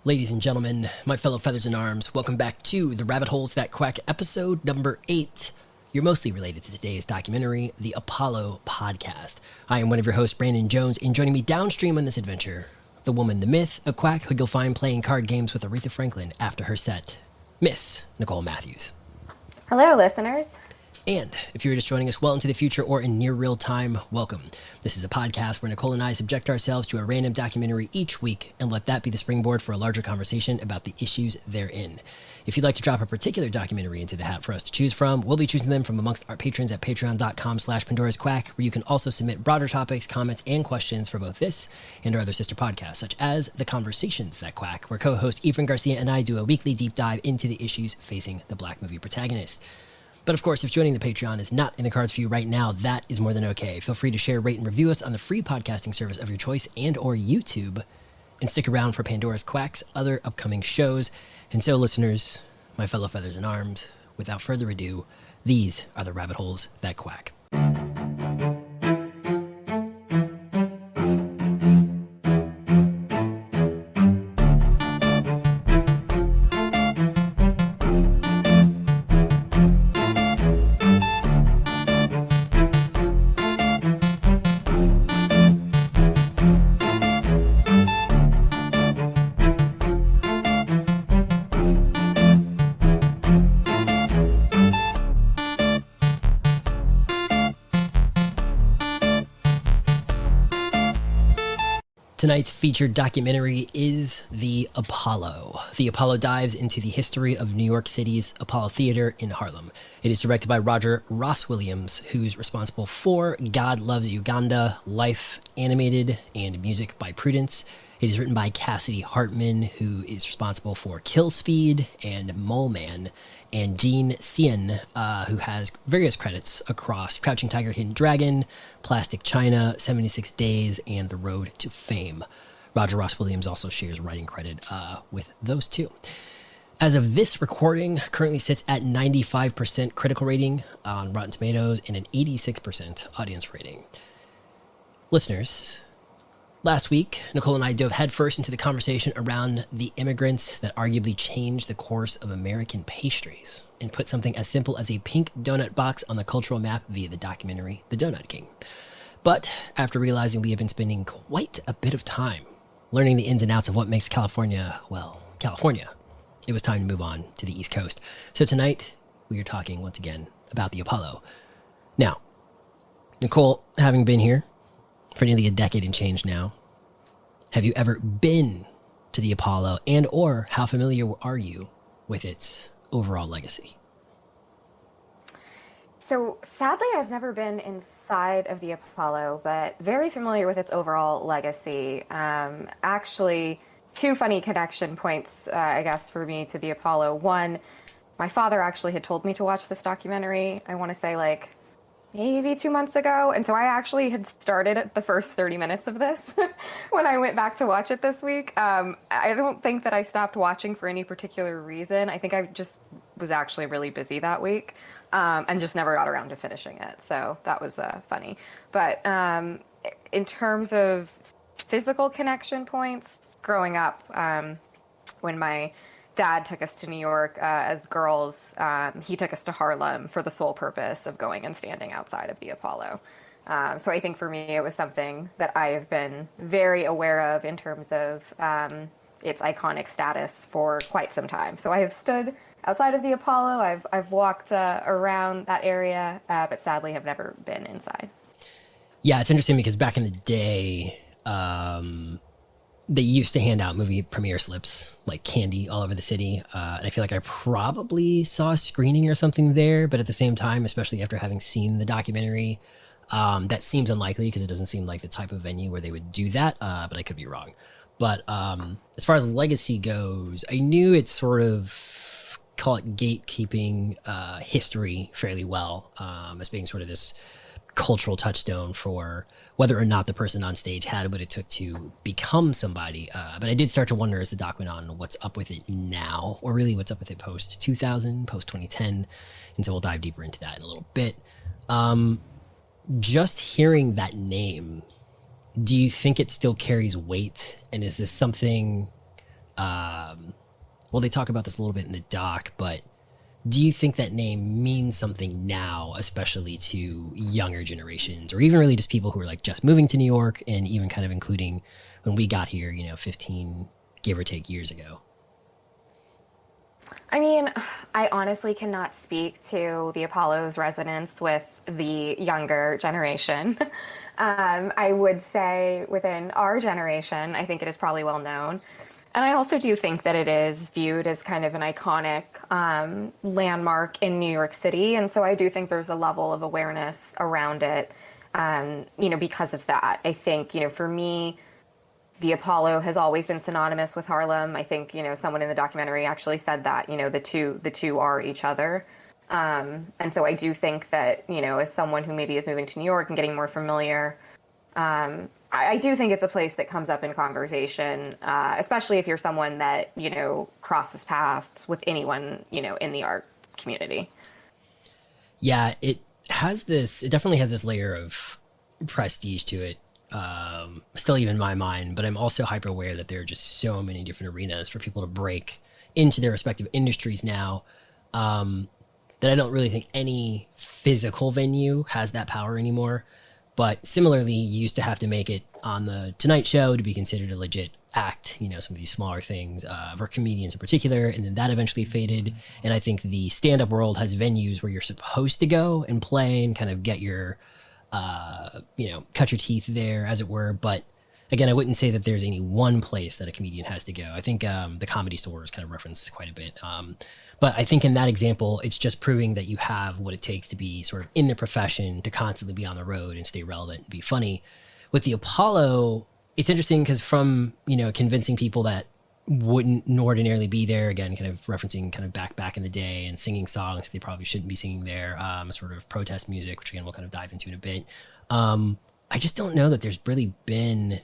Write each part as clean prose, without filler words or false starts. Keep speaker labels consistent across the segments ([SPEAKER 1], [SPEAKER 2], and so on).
[SPEAKER 1] Ladies and gentlemen, my fellow feathers in arms, welcome back to the Rabbit Holes That Quack, episode number 8. You're mostly related to today's documentary, The Apollo Podcast. I am one of your hosts, Brandan Jones, and joining me downstream on this adventure, the woman, the myth, a quack who you'll find playing card games with Aretha Franklin after her set, Miss Nicole Matthews.
[SPEAKER 2] Hello, listeners.
[SPEAKER 1] And if you're just joining us well into the future or in near real time, welcome. This is a podcast where Nicole and I subject ourselves to a random documentary each week and let that be the springboard for a larger conversation about the issues therein. If you'd like to drop a particular documentary into the hat for us to choose from, we'll be choosing them from amongst our patrons at patreon.com/Pandora's Quack, where you can also submit broader topics, comments, and questions for both this and our other sister podcasts, such as The Conversations That Quack, where co-host Ephraim Garcia and I do a weekly deep dive into the issues facing the Black movie protagonist. But of course, if joining the Patreon is not in the cards for you right now, that is more than okay. Feel free to share, rate, and review us on the free podcasting service of your choice and or YouTube. And stick around for Pandora's Quack's other upcoming shows. And so, listeners, my fellow feathers in arms, without further ado, these are the rabbit holes that quack. Tonight's featured documentary is The Apollo. The Apollo dives into the history of New York City's Apollo Theater in Harlem. It is directed by Roger Ross Williams, who's responsible for God Loves Uganda, Life Animated, and Music by Prudence. It is written by Cassidy Hartman, who is responsible for Kill Speed and Mole Man, and Gene Sien, who has various credits across Crouching Tiger, Hidden Dragon, Plastic China, 76 Days, and The Road to Fame. Roger Ross Williams also shares writing credit with those two. As of this recording, currently sits at 95% critical rating on Rotten Tomatoes and an 86% audience rating. Listeners, last week, Nicole and I dove headfirst into the conversation around the immigrants that arguably changed the course of American pastries and put something as simple as a pink donut box on the cultural map via the documentary The Donut King. But after realizing we have been spending quite a bit of time learning the ins and outs of what makes California, well, California, it was time to move on to the East Coast. So tonight, we are talking once again about the Apollo. Now, Nicole, having been here for nearly a decade and change now, have you ever been to the Apollo, and or how familiar are you with its overall legacy?
[SPEAKER 2] So sadly, I've never been inside of the Apollo, but very familiar with its overall legacy. Actually, two funny connection points, I guess, for me to the Apollo. One, my father actually had told me to watch this documentary, I want to say like maybe 2 months ago. And so I actually had started at the first 30 minutes of this when I went back to watch it this week. I don't think that I stopped watching for any particular reason. I think I just was actually really busy that week and just never got around to finishing it. So that was funny. But in terms of physical connection points, growing up, when my dad took us to New York as girls. He took us to Harlem for the sole purpose of going and standing outside of the Apollo. So I think for me, it was something that I have been very aware of in terms of its iconic status for quite some time. So I have stood outside of the Apollo. I've walked around that area, but sadly have never been inside.
[SPEAKER 1] Yeah, it's interesting because back in the day, they used to hand out movie premiere slips like candy all over the city. And I feel like I probably saw a screening or something there, but at the same time, especially after having seen the documentary, that seems unlikely because it doesn't seem like the type of venue where they would do that, but I could be wrong. But as far as legacy goes, I knew it's sort of, call it gatekeeping history fairly well, as being sort of this cultural touchstone for whether or not the person on stage had what it took to become somebody. But I did start to wonder as the doc went on what's up with it now, or really what's up with it post 2000, post 2010. And so we'll dive deeper into that in a little bit. Just hearing that name, do you think it still carries weight? And is this something Well, they talk about this a little bit in the doc, but do you think that name means something now, especially to younger generations, or even really just people who are like just moving to New York, and even kind of including when we got here, 15, give or take, years ago?
[SPEAKER 2] I mean, I honestly cannot speak to the Apollo's resonance with the younger generation. I would say within our generation, I think it is probably well known. And I also do think that it is viewed as kind of an iconic landmark in New York City. And so I do think there's a level of awareness around it, because of that. I think, for me, the Apollo has always been synonymous with Harlem. I think, someone in the documentary actually said that, the two are each other. And so I do think that, as someone who maybe is moving to New York and getting more familiar, I do think it's a place that comes up in conversation, especially if you're someone that, crosses paths with anyone, in the art community.
[SPEAKER 1] Yeah, it definitely has this layer of prestige to it. Still even in my mind, but I'm also hyper aware that there are just so many different arenas for people to break into their respective industries now, that I don't really think any physical venue has that power anymore. But similarly, you used to have to make it on the Tonight Show to be considered a legit act, some of these smaller things, for comedians in particular, and then that eventually faded. And I think the stand-up world has venues where you're supposed to go and play and kind of get your cut your teeth there, as it were. But again, I wouldn't say that there's any one place that a comedian has to go. I think the Comedy Store is kind of referenced quite a bit. But I think in that example, it's just proving that you have what it takes to be sort of in the profession, to constantly be on the road and stay relevant and be funny. With the Apollo, it's interesting because from, convincing people that wouldn't ordinarily be there, again, kind of referencing kind of back in the day and singing songs they probably shouldn't be singing there, sort of protest music, which again we'll kind of dive into in a bit. I just don't know that there's really been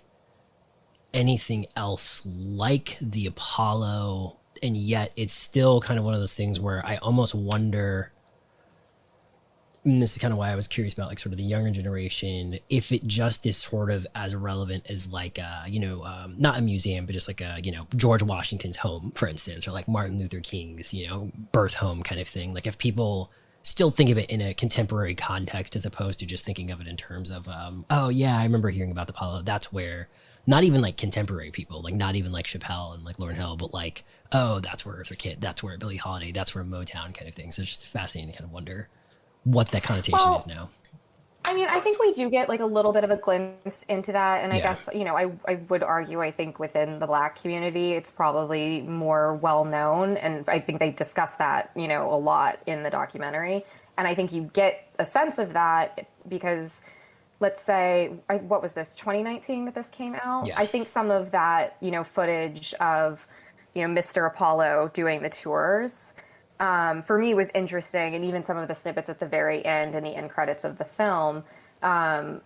[SPEAKER 1] anything else like the Apollo, and yet it's still kind of one of those things where I almost wonder, and this is kind of why I was curious about like sort of the younger generation, if it just is sort of as relevant as like not a museum, but just like George Washington's home, for instance, or like Martin Luther King's birth home kind of thing. Like if people still think of it in a contemporary context as opposed to just thinking of it in terms of oh yeah, I remember hearing about the Apollo. That's where not even like contemporary people, like not even like Chappelle and like Lauryn Hill, but like, oh, that's where Eartha Kitt, that's where Billie Holiday, that's where Motown kind of thing. So it's just fascinating to kind of wonder what that connotation is now.
[SPEAKER 2] I mean, I think we do get like a little bit of a glimpse into that. And I guess, I would argue, I think within the Black community, it's probably more well known. And I think they discuss that, a lot in the documentary. And I think you get a sense of that because, let's say, what was this, 2019 that this came out?
[SPEAKER 1] Yeah.
[SPEAKER 2] I think some of that, footage of, Mr. Apollo doing the tours, for me was interesting. And even some of the snippets at the very end and the end credits of the film,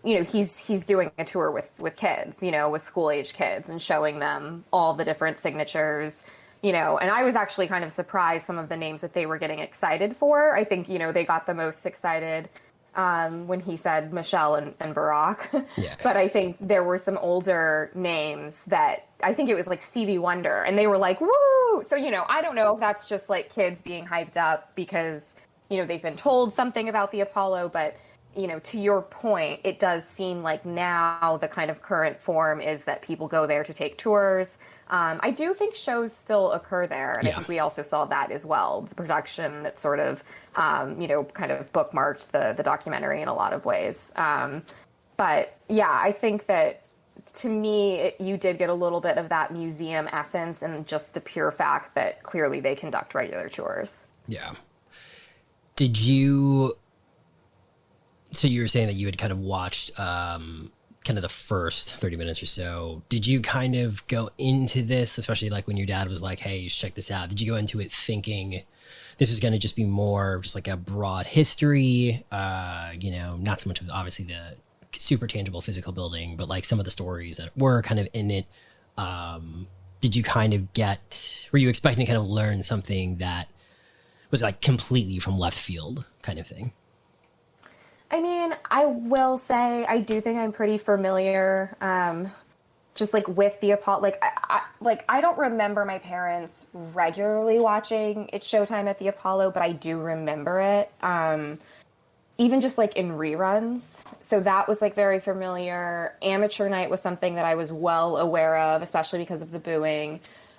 [SPEAKER 2] he's doing a tour with kids, with school age kids, and showing them all the different signatures, and I was actually kind of surprised some of the names that they were getting excited for. I think, they got the most excited when he said Michelle and Barack. Yeah. But I think there were some older names that I think it was like Stevie Wonder, and they were like, woo! So, I don't know if that's just like kids being hyped up because, they've been told something about the Apollo, but, to your point, it does seem like now the kind of current form is that people go there to take tours. I do think shows still occur there. And I think we also saw that as well. The production that sort of, kind of bookmarked the documentary in a lot of ways. But yeah, I think that to me, you did get a little bit of that museum essence and just the pure fact that clearly they conduct regular tours.
[SPEAKER 1] Yeah. So you were saying that you had kind of watched, kind of the first 30 minutes or so. Did you kind of go into this, especially like when your dad was like, hey, you should check this out? Did you go into it thinking this is going to just be more just like a broad history, not so much of obviously the super tangible physical building, but like some of the stories that were kind of in it? Did you kind of were you expecting to kind of learn something that was like completely from left field kind of thing?
[SPEAKER 2] I mean, I will say I do think I'm pretty familiar just like with the Apollo, like I don't remember my parents regularly watching It's Showtime at the Apollo, but I do remember it. Even just like in reruns. So that was like very familiar. Amateur night was something that I was well aware of, especially because of the booing.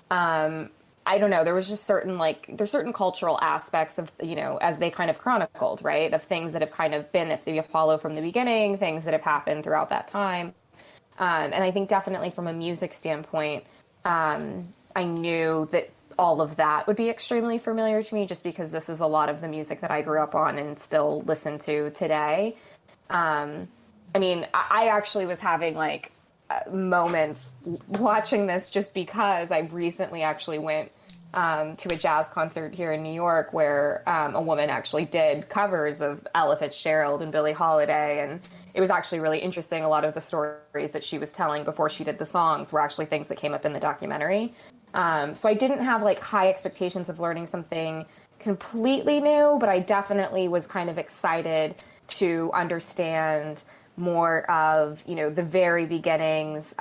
[SPEAKER 2] I don't know. There was just there's certain cultural aspects of, as they kind of chronicled, right? Of things that have kind of been at the Apollo from the beginning, things that have happened throughout that time. And I think definitely from a music standpoint, I knew that all of that would be extremely familiar to me just because this is a lot of the music that I grew up on and still listen to today. I mean, I actually was having like moments watching this just because I recently actually went to a jazz concert here in New York where a woman actually did covers of Ella Fitzgerald and Billie Holiday. And it was actually really interesting. A lot of the stories that she was telling before she did the songs were actually things that came up in the documentary. So I didn't have like high expectations of learning something completely new, but I definitely was kind of excited to understand more of, the very beginnings,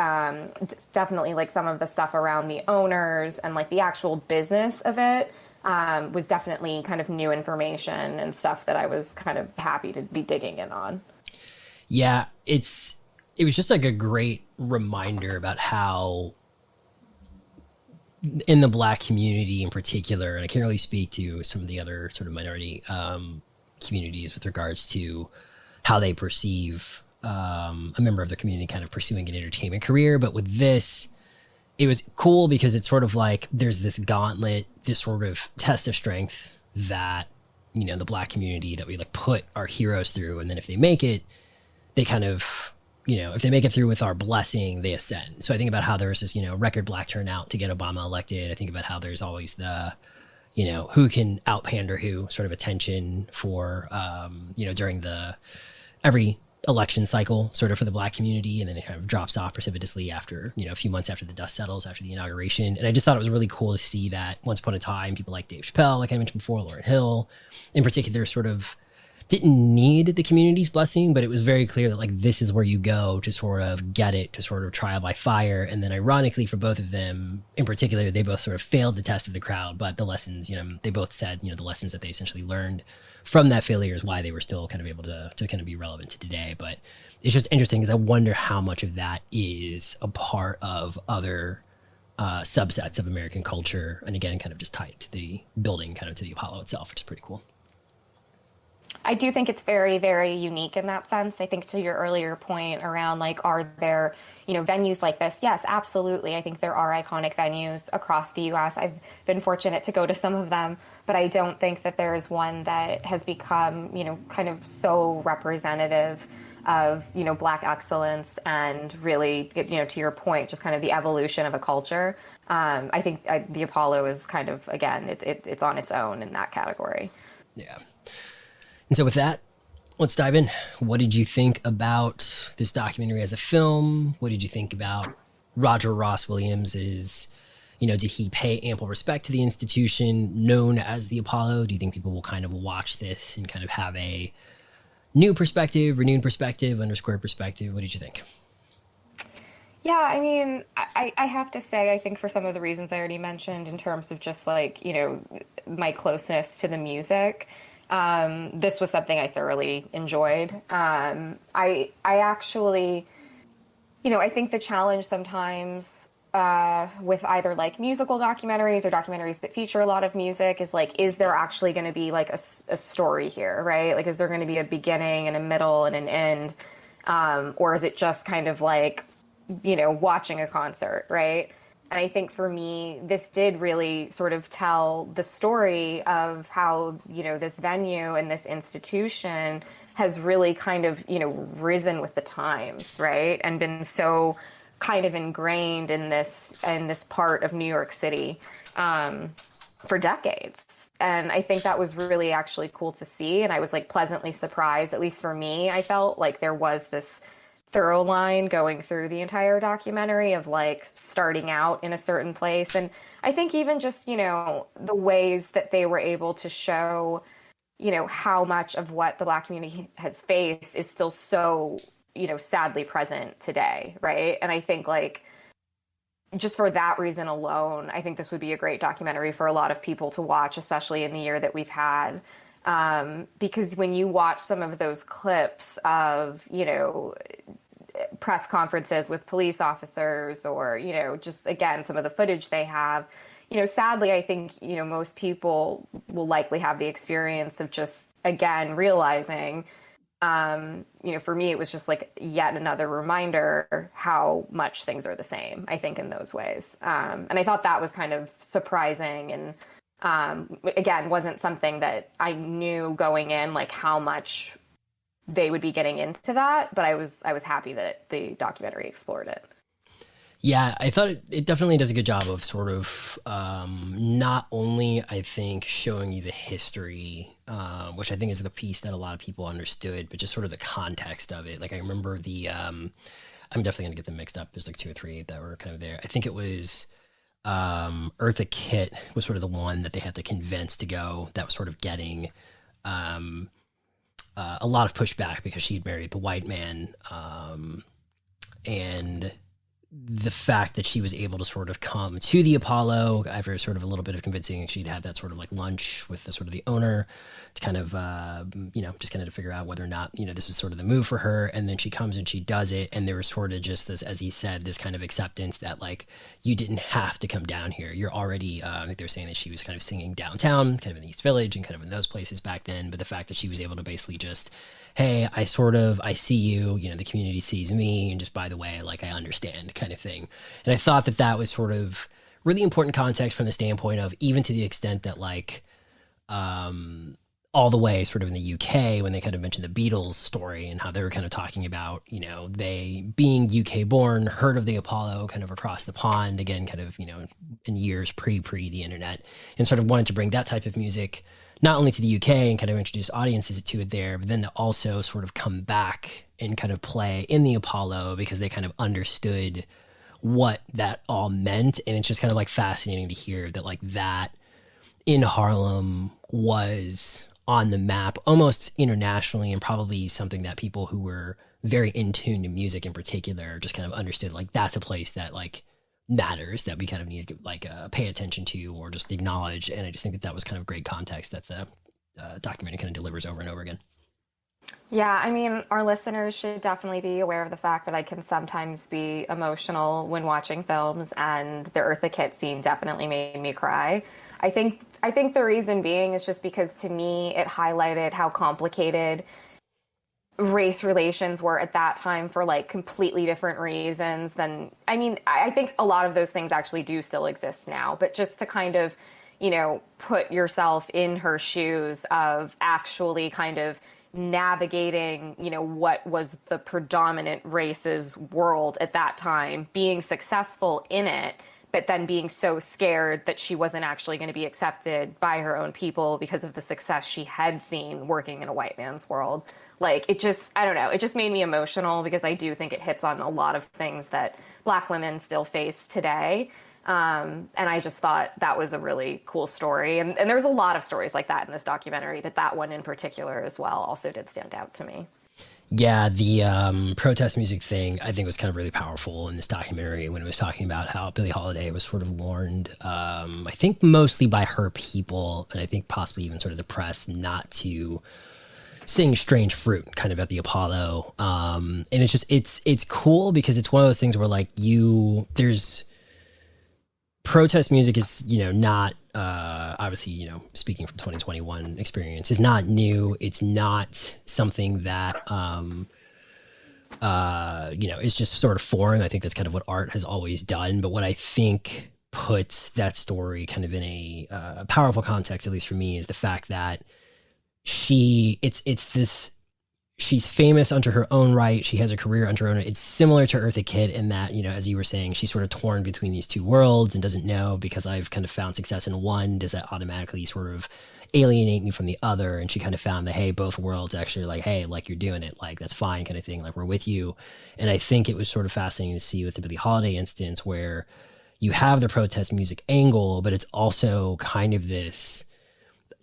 [SPEAKER 2] definitely like some of the stuff around the owners and like the actual business of it was definitely kind of new information and stuff that I was kind of happy to be digging in on.
[SPEAKER 1] Yeah, it was just like a great reminder about how in the Black community in particular, and I can't really speak to some of the other sort of minority communities with regards to how they perceive a member of the community kind of pursuing an entertainment career. But with this, it was cool because it's sort of like there's this gauntlet, this sort of test of strength that, the Black community that we like put our heroes through. And then if they make it, they kind of, if they make it through with our blessing, they ascend. So I think about how there's this, record Black turnout to get Obama elected. I think about how there's always the, who can out pander who sort of attention for, during every election cycle sort of for the Black community. And then it kind of drops off precipitously after, a few months after the dust settles, after the inauguration. And I just thought it was really cool to see that once upon a time, people like Dave Chappelle, like I mentioned before, Lauryn Hill in particular, sort of didn't need the community's blessing, but it was very clear that like this is where you go to sort of get it, to sort of trial by fire. And then ironically for both of them in particular, they both sort of failed the test of the crowd, but the lessons, they both said, the lessons that they essentially learned from that failure is why they were still kind of able to kind of be relevant to today. But it's just interesting because I wonder how much of that is a part of other subsets of American culture. And again, kind of just tied to the building, kind of to the Apollo itself, which is pretty cool.
[SPEAKER 2] I do think it's very, very unique in that sense. I think to your earlier point around like, are there, venues like this? Yes, absolutely. I think there are iconic venues across the U.S. I've been fortunate to go to some of them, but I don't think that there is one that has become, kind of so representative of, Black excellence and really, to your point, just kind of the evolution of a culture. I think the Apollo is kind of, again, it's on its own in that category.
[SPEAKER 1] Yeah. And so with that, let's dive in. What did you think about this documentary as a film? What did you think about Roger Ross Williams's, did he pay ample respect to the institution known as the Apollo? Do you think people will kind of watch this and kind of have a new perspective, renewed perspective, underscored perspective? What did you think?
[SPEAKER 2] Yeah, I mean, I have to say, I think for some of the reasons I already mentioned in terms of just like, my closeness to the music, this was something I thoroughly enjoyed. I actually, I think the challenge sometimes with either like musical documentaries or documentaries that feature a lot of music is like, is there actually going to be like a story here, right? Like, is there going to be a beginning and a middle and an end? Or is it just kind of like, watching a concert, right? And I think for me, this did really sort of tell the story of how, this venue and this institution has really kind of, risen with the times, right? And been so kind of ingrained in this part of New York City for decades. And I think that was really actually cool to see. And I was like pleasantly surprised, at least for me, I felt like there was this thorough line going through the entire documentary of like starting out in a certain place. And I think even just, the ways that they were able to show, how much of what the Black community has faced is still so, sadly present today. Right. And I think like, just for that reason alone, I think this would be a great documentary for a lot of people to watch, especially in the year that we've had. Because when you watch some of those clips of, press conferences with police officers, or, just again, some of the footage they have, sadly, I think, most people will likely have the experience of just, again, realizing, for me, it was just like yet another reminder how much things are the same, I think, in those ways. And I thought that was kind of surprising, and again, wasn't something that I knew going in, like how much they would be getting into that, but I was happy that the documentary explored it.
[SPEAKER 1] Yeah, I thought it definitely does a good job of sort of not only, I think, showing you the history, which I think is the piece that a lot of people understood, but just sort of the context of it. Like I remember I'm definitely going to get them mixed up. There's like two or three that were kind of there. I think it was Eartha Kitt was sort of the one that they had to convince to go, that was sort of getting a lot of pushback because she'd married the white man. And the fact that she was able to sort of come to the Apollo after sort of a little bit of convincing, she'd had that sort of like lunch with the sort of the owner to kind of, just kind of to figure out whether or not, this is sort of the move for her. And then she comes and she does it. And there was sort of just this, as he said, this kind of acceptance that like, you didn't have to come down here. You're already, I think they were saying that she was kind of singing downtown, kind of in the East Village and kind of in those places back then. But the fact that she was able to basically just, hey, I see you, the community sees me, and just by the way, like I understand kind of thing. And I thought that was sort of really important context from the standpoint of, even to the extent that like, all the way sort of in the UK, when they kind of mentioned the Beatles story and how they were kind of talking about, they being UK born, heard of the Apollo kind of across the pond, again, kind of, in years pre the internet, and sort of wanted to bring that type of music not only to the UK and kind of introduce audiences to it there, but then to also sort of come back and kind of play in the Apollo because they kind of understood what that all meant. And it's just kind of like fascinating to hear that like that in Harlem was on the map almost internationally, and probably something that people who were very in tune to music in particular just kind of understood, like that's a place that like matters, that we kind of need to like pay attention to or just acknowledge. And I just think that was kind of great context that the documentary kind of delivers over and over again.
[SPEAKER 2] Yeah, I mean, our listeners should definitely be aware of the fact that I can sometimes be emotional when watching films, and the Eartha Kitt scene definitely made me cry. I think the reason being is just because, to me, it highlighted how complicated race relations were at that time for like completely different reasons than, I think a lot of those things actually do still exist now, but just to kind of, put yourself in her shoes of actually kind of navigating, what was the predominant race's world at that time, being successful in it, but then being so scared that she wasn't actually going to be accepted by her own people because of the success she had seen working in a white man's world. Like, it just, I don't know, it just made me emotional because I do think it hits on a lot of things that Black women still face today. And I just thought that was a really cool story. And there's a lot of stories like that in this documentary, but that one in particular as well also did stand out to me.
[SPEAKER 1] Yeah, the protest music thing, I think, was kind of really powerful in this documentary when it was talking about how Billie Holiday was sort of warned, I think mostly by her people, and I think possibly even sort of the press, not to sing Strange Fruit kind of at the Apollo. And it's just, it's cool because it's one of those things where like there's protest music is, not, obviously, speaking from 2021 experience, is not new. It's not something that, is just sort of foreign. I think that's kind of what art has always done. But what I think puts that story kind of in a powerful context, at least for me, is the fact that she's famous unto her own right. She has a career unto her own. It's similar to Eartha Kitt in that, as you were saying, she's sort of torn between these two worlds and doesn't know, because I've kind of found success in one, does that automatically sort of alienate me from the other? And she kind of found that, hey, both worlds actually like, hey, like you're doing it, like that's fine kind of thing. Like we're with you. And I think it was sort of fascinating to see with the Billie Holiday instance where you have the protest music angle, but it's also kind of this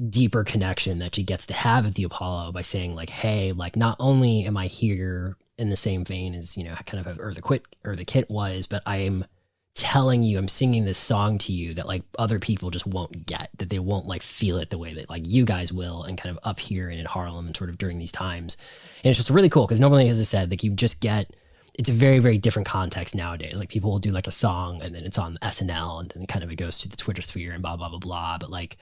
[SPEAKER 1] deeper connection that she gets to have at the Apollo by saying like, hey, like not only am I here in the same vein as, kind of Eartha Kitt was, but I am telling you, I'm singing this song to you that like other people just won't get, that they won't like feel it the way that like you guys will, and kind of up here and in Harlem and sort of during these times. And it's just really cool because normally, as I said, like you just get, it's a very, very different context nowadays. Like people will do like a song and then it's on SNL and then kind of it goes to the Twitter sphere and blah, blah, blah, blah. But like,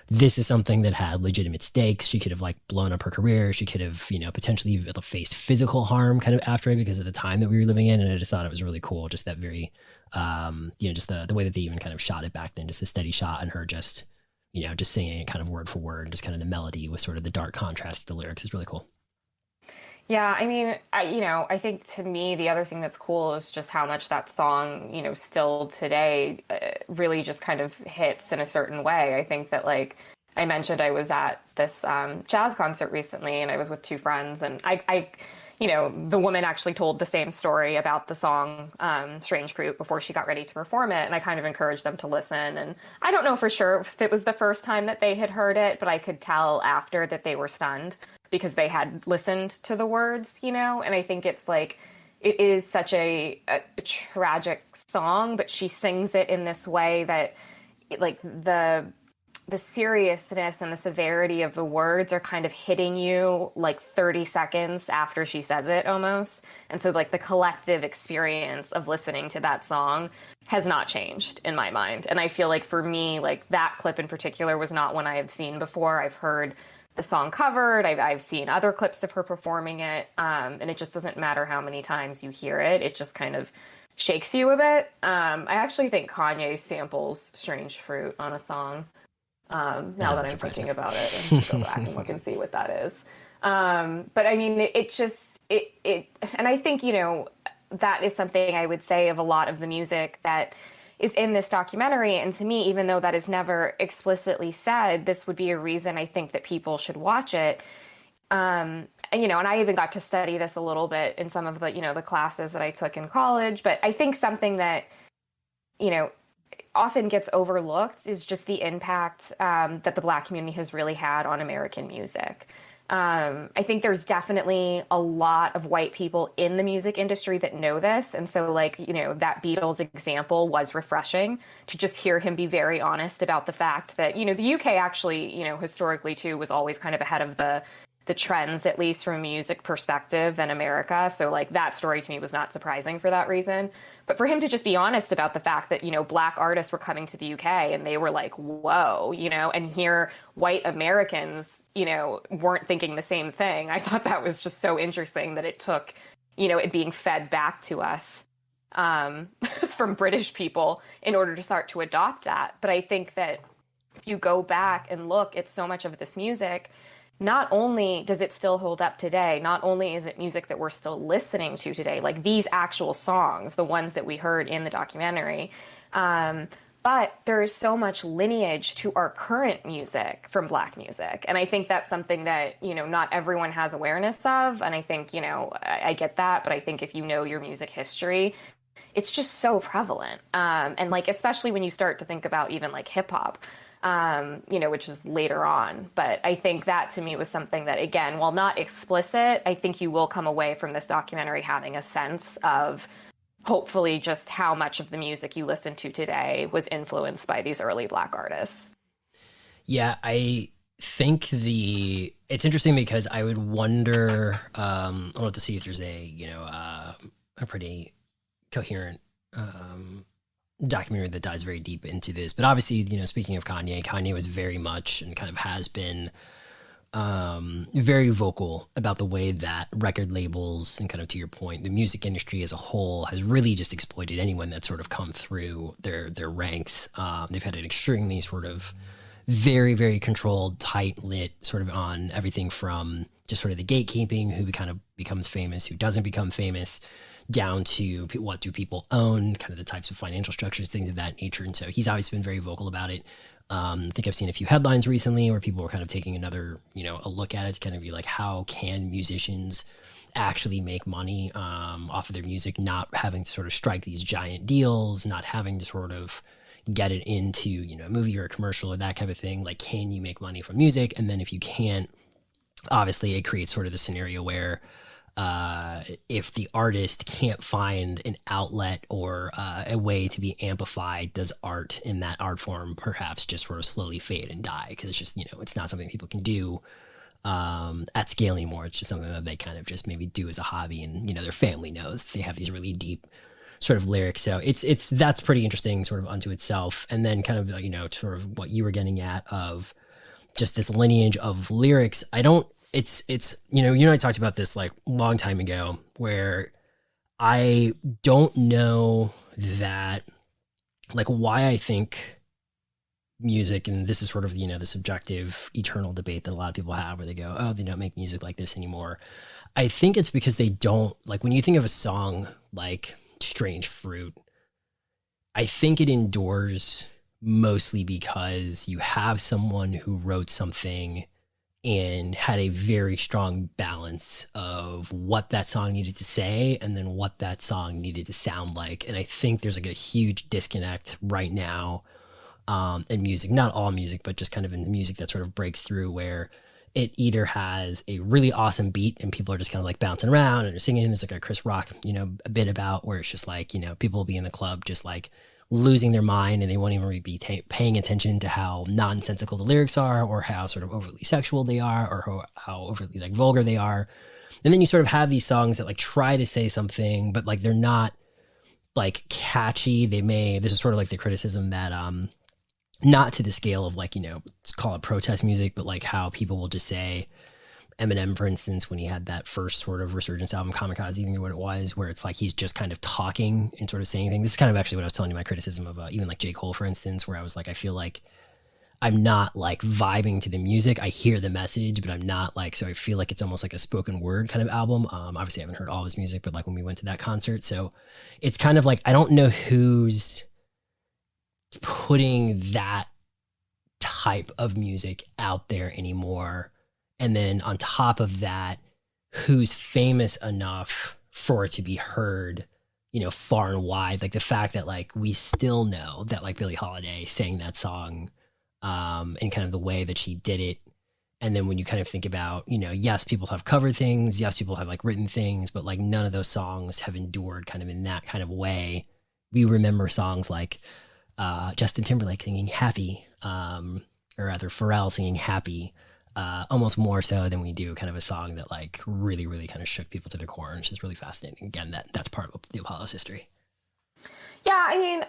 [SPEAKER 1] this is something that had legitimate stakes. She could have like blown up her career. She could have, you know, potentially faced physical harm kind of after it because of the time that we were living in. And I just thought it was really cool. Just that very, you know, just the way that they even kind of shot it back then, just the steady shot and her just, you know, just singing it kind of word for word, just kind of the melody with sort of the dark contrast to the lyrics is really cool.
[SPEAKER 2] Yeah, I mean, I think to me, the other thing that's cool is just how much that song, you know, still today really just kind of hits in a certain way. I think that, like I mentioned, I was at this jazz concert recently and I was with two friends, and I you know, the woman actually told the same story about the song Strange Fruit before she got ready to perform it. And I kind of encouraged them to listen. And I don't know for sure if it was the first time that they had heard it, but I could tell after that they were stunned because they had listened to the words, you know? And I think it's like, it is such a tragic song, but she sings it in this way that like the seriousness and the severity of the words are kind of hitting you like 30 seconds after she says it almost. And so like the collective experience of listening to that song has not changed in my mind. And I feel like for me, like that clip in particular was not one I had seen before. I've heard the song covered. I've seen other clips of her performing it. And it just doesn't matter how many times you hear it. It just kind of shakes you a bit. I actually think Kanye samples Strange Fruit on a song. Now that I'm thinking about it, and go back and look and see what that is. But I mean, it, and I think, you know, that is something I would say of a lot of the music that is in this documentary. And to me, even though that is never explicitly said, this would be a reason I think that people should watch it. And, you know, and I even got to study this a little bit in some of the, you know, the classes that I took in college. But I think something that, you know, often gets overlooked is just the impact that the Black community has really had on American music. I think there's definitely a lot of white people in the music industry that know this. And so, like, you know, that Beatles example was refreshing to just hear him be very honest about the fact that, you know, the UK actually, you know, historically too, was always kind of ahead of the trends, at least from a music perspective, than America. So like that story to me was not surprising for that reason. But for him to just be honest about the fact that, you know, Black artists were coming to the UK and they were like, whoa, you know, and here white Americans, you know, weren't thinking the same thing. I thought that was just so interesting that it took, you know, it being fed back to us from British people in order to start to adopt that. But I think that if you go back and look at so much of this music, not only does it still hold up today, not only is it music that we're still listening to today, like these actual songs, the ones that we heard in the documentary, but there is so much lineage to our current music from Black music. And I think that's something that, you know, not everyone has awareness of. And I think, you know, I get that, but I think if you know your music history, it's just so prevalent. And like, especially when you start to think about even like hip hop, you know, which is later on. But I think that to me was something that, again, while not explicit, I think you will come away from this documentary having a sense of hopefully just how much of the music you listen to today was influenced by these early Black artists.
[SPEAKER 1] Yeah, I think it's interesting because I would wonder, I'll have to see if there's a, you know, a pretty coherent documentary that dives very deep into this. But obviously, you know, speaking of Kanye was very much and kind of has been very vocal about the way that record labels and kind of, to your point, the music industry as a whole has really just exploited anyone that's sort of come through their ranks. They've had an extremely sort of very, very controlled, tight-lit sort of on everything from just sort of the gatekeeping, who kind of becomes famous, who doesn't become famous, down to what do people own, kind of the types of financial structures, things of that nature. And so he's always been very vocal about it. I think I've seen a few headlines recently where people were kind of taking another, you know, a look at it to kind of be like, how can musicians actually make money off of their music, not having to sort of strike these giant deals, not having to sort of get it into, you know, a movie or a commercial or that kind of thing. Like, can you make money from music? And then if you can't, obviously it creates sort of the scenario where if the artist can't find an outlet or a way to be amplified, does art in that art form perhaps just sort of slowly fade and die? Because it's just, it's not something people can do at scale anymore. It's just something that they kind of just maybe do as a hobby, and their family knows they have these really deep sort of lyrics. So it's that's pretty interesting sort of unto itself. And then kind of sort of what you were getting at of just this lineage of lyrics. I don't it's you and I talked about this like a long time ago, where I don't know that, like, why I think music, and this is sort of the subjective eternal debate that a lot of people have, where they go, oh, they don't make music like this anymore. I think it's because they don't, like, when you think of a song like Strange Fruit, I think it endures mostly because you have someone who wrote something and had a very strong balance of what that song needed to say and then what that song needed to sound like. And I think there's like a huge disconnect right now in music, not all music, but just kind of in music that sort of breaks through, where it either has a really awesome beat and people are just kind of like bouncing around and they're singing. There's like a Chris Rock, a bit about, where it's just like, people will be in the club just like losing their mind, and they won't even be paying attention to how nonsensical the lyrics are, or how sort of overly sexual they are, or how overly like vulgar they are. And then you sort of have these songs that like try to say something, but like they're not like catchy. This is sort of like the criticism that not to the scale of like, let's call it protest music, but like how people will just say, Eminem, for instance, when he had that first sort of resurgence album, Kamikaze, even what it was, where it's like he's just kind of talking and sort of saying things. This is kind of actually what I was telling you, my criticism of even like J. Cole, for instance, where I was like, I feel like I'm not like vibing to the music. I hear the message, but I'm not like, so I feel like it's almost like a spoken word kind of album. Obviously, I haven't heard all of his music, but like when we went to that concert, so it's kind of like, I don't know who's putting that type of music out there anymore. And then on top of that, who's famous enough for it to be heard, far and wide. Like the fact that like we still know that like Billie Holiday sang that song in kind of the way that she did it. And then when you kind of think about, yes, people have covered things, yes, people have like written things, but like none of those songs have endured kind of in that kind of way. We remember songs like Justin Timberlake singing Happy, or rather Pharrell singing Happy, almost more so than we do kind of a song that like really, really kind of shook people to their core, and it's just really fascinating. Again, that's part of the Apollo's history.
[SPEAKER 2] Yeah, I mean,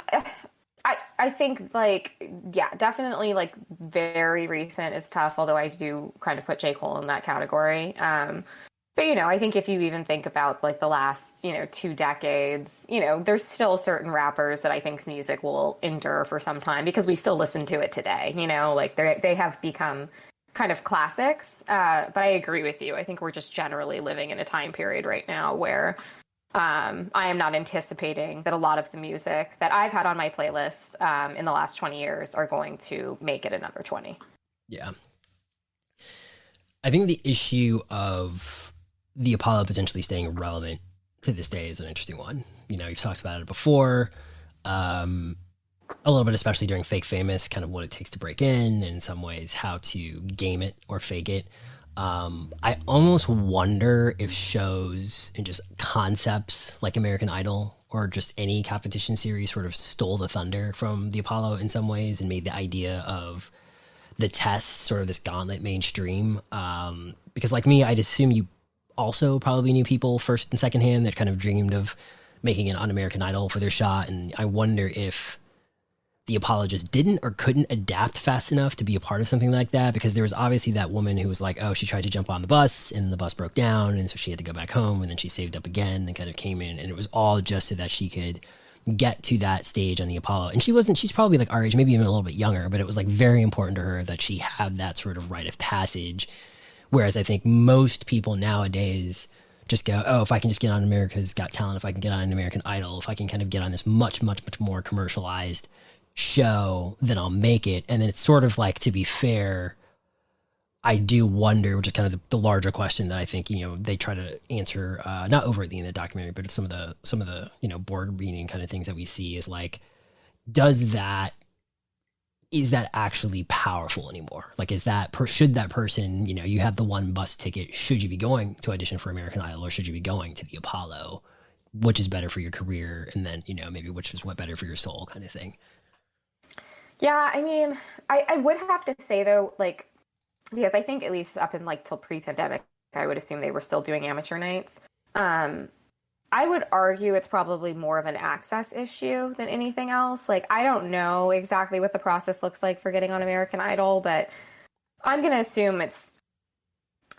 [SPEAKER 2] I think like, yeah, definitely like very recent is tough, although I do kind of put J. Cole in that category. But, I think if you even think about like the last, 2 decades, there's still certain rappers that I think's music will endure for some time because we still listen to it today, like they have become kind of classics. But I agree with you. I think we're just generally living in a time period right now where I am not anticipating that a lot of the music that I've had on my playlists in the last 20 years are going to make it another 20.
[SPEAKER 1] Yeah. I think the issue of the Apollo potentially staying relevant to this day is an interesting one. You've talked about it before, a little bit, especially during Fake Famous, kind of what it takes to break in some ways how to game it or fake it. I almost wonder if shows and just concepts like American Idol or just any competition series sort of stole the thunder from the Apollo in some ways and made the idea of the test sort of this gauntlet mainstream. Because like me, I'd assume you also probably knew people first and second hand that kind of dreamed of making it on American Idol for their shot. And I wonder if the Apollo just didn't or couldn't adapt fast enough to be a part of something like that, because there was obviously that woman who was like, oh, she tried to jump on the bus and the bus broke down, and so she had to go back home, and then she saved up again and kind of came in, and it was all just so that she could get to that stage on the Apollo. And she's probably like our age, maybe even a little bit younger, but it was like very important to her that she had that sort of rite of passage. Whereas I think most people nowadays just go, oh, if I can just get on America's Got Talent, if I can get on an American Idol, if I can kind of get on this much, much, much more commercialized show, then I'll make it. And then it's sort of like, to be fair, I do wonder, which is kind of the larger question that I think, they try to answer, not overtly in the documentary, but some of the, board meeting kind of things that we see is like, does that is that actually powerful anymore? Like, is that should that person, you know, you have the one bus ticket, should you be going to audition for American Idol, or should you be going to the Apollo? Which is better for your career, and then, you know, maybe which is what better for your soul, kind of thing.
[SPEAKER 2] Yeah, I mean, I would have to say though, like, because I think at least up in like till pre-pandemic, I would assume they were still doing amateur nights. I would argue it's probably more of an access issue than anything else. Like, I don't know exactly what the process looks like for getting on American Idol, but I'm going to assume it's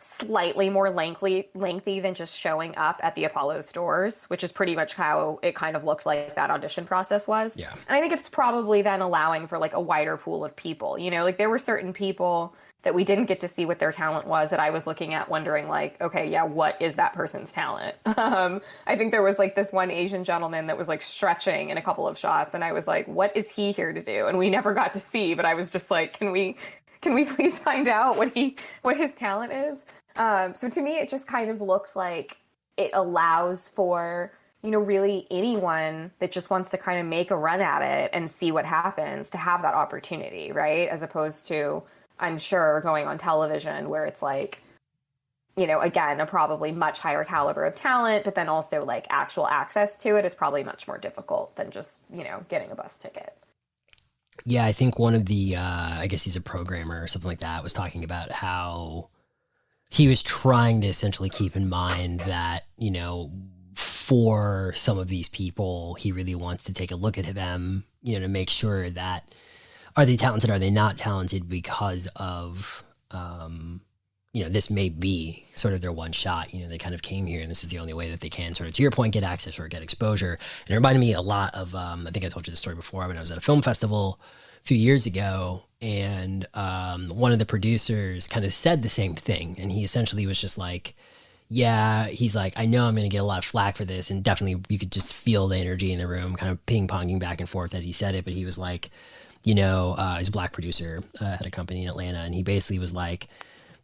[SPEAKER 2] slightly more lengthy than just showing up at the Apollo stores, which is pretty much how it kind of looked like that audition process was.
[SPEAKER 1] Yeah.
[SPEAKER 2] And I think it's probably then allowing for like a wider pool of people. You know, like there were certain people that we didn't get to see what their talent was that I was looking at wondering like, okay, yeah, what is that person's talent? I think there was like this one Asian gentleman that was like stretching in a couple of shots, and I was like, what is he here to do? And we never got to see, but I was just like, can we please find out what his talent is? So to me, it just kind of looked like it allows for, you know, really anyone that just wants to kind of make a run at it and see what happens to have that opportunity, right? As opposed to, I'm sure, going on television where it's like, you know, again, a probably much higher caliber of talent, but then also like actual access to it is probably much more difficult than just, you know, getting a bus ticket.
[SPEAKER 1] Yeah, I think one of the, I guess he's a programmer or something like that, was talking about how he was trying to essentially keep in mind that, you know, for some of these people, he really wants to take a look at them, you know, to make sure that, are they talented? Are they not talented? Because of, you know, this may be sort of their one shot. You know, they kind of came here and this is the only way that they can sort of, to your point, get access or get exposure. And it reminded me a lot of, I think I told you the story before, when I was at a film festival a few years ago, and one of the producers kind of said the same thing. And he essentially was just like, yeah, he's like, I know I'm going to get a lot of flack for this. And definitely you could just feel the energy in the room kind of ping-ponging back and forth as he said it. But he was like, you know, he's a black producer, had a company in Atlanta. And he basically was like,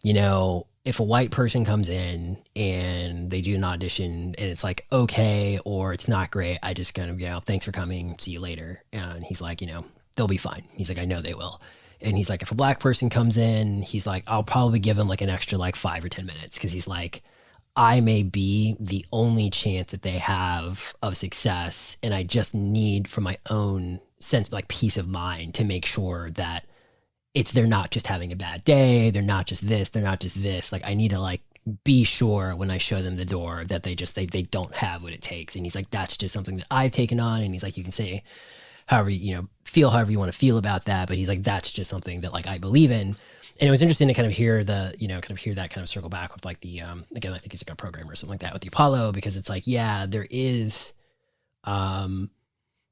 [SPEAKER 1] you know, if a white person comes in and they do an audition and it's like, okay, or it's not great, I just kind of, you know, thanks for coming, see you later. And he's like, you know, they'll be fine. He's like, I know they will. And he's like, if a black person comes in, he's like, I'll probably give him like an extra like 5 or 10 minutes. Cause he's like, I may be the only chance that they have of success. And I just need, for my own sense, like peace of mind, to make sure that they're not just having a bad day. They're not just this, they're not just this. Like, I need to like be sure when I show them the door that they don't have what it takes. And he's like, that's just something that I've taken on. And he's like, you can say however, you know, feel however you want to feel about that. But he's like, that's just something that like I believe in. And it was interesting to kind of hear that kind of circle back with like the, again, I think he's like a programmer or something like that with the Apollo, because it's like, yeah, there is,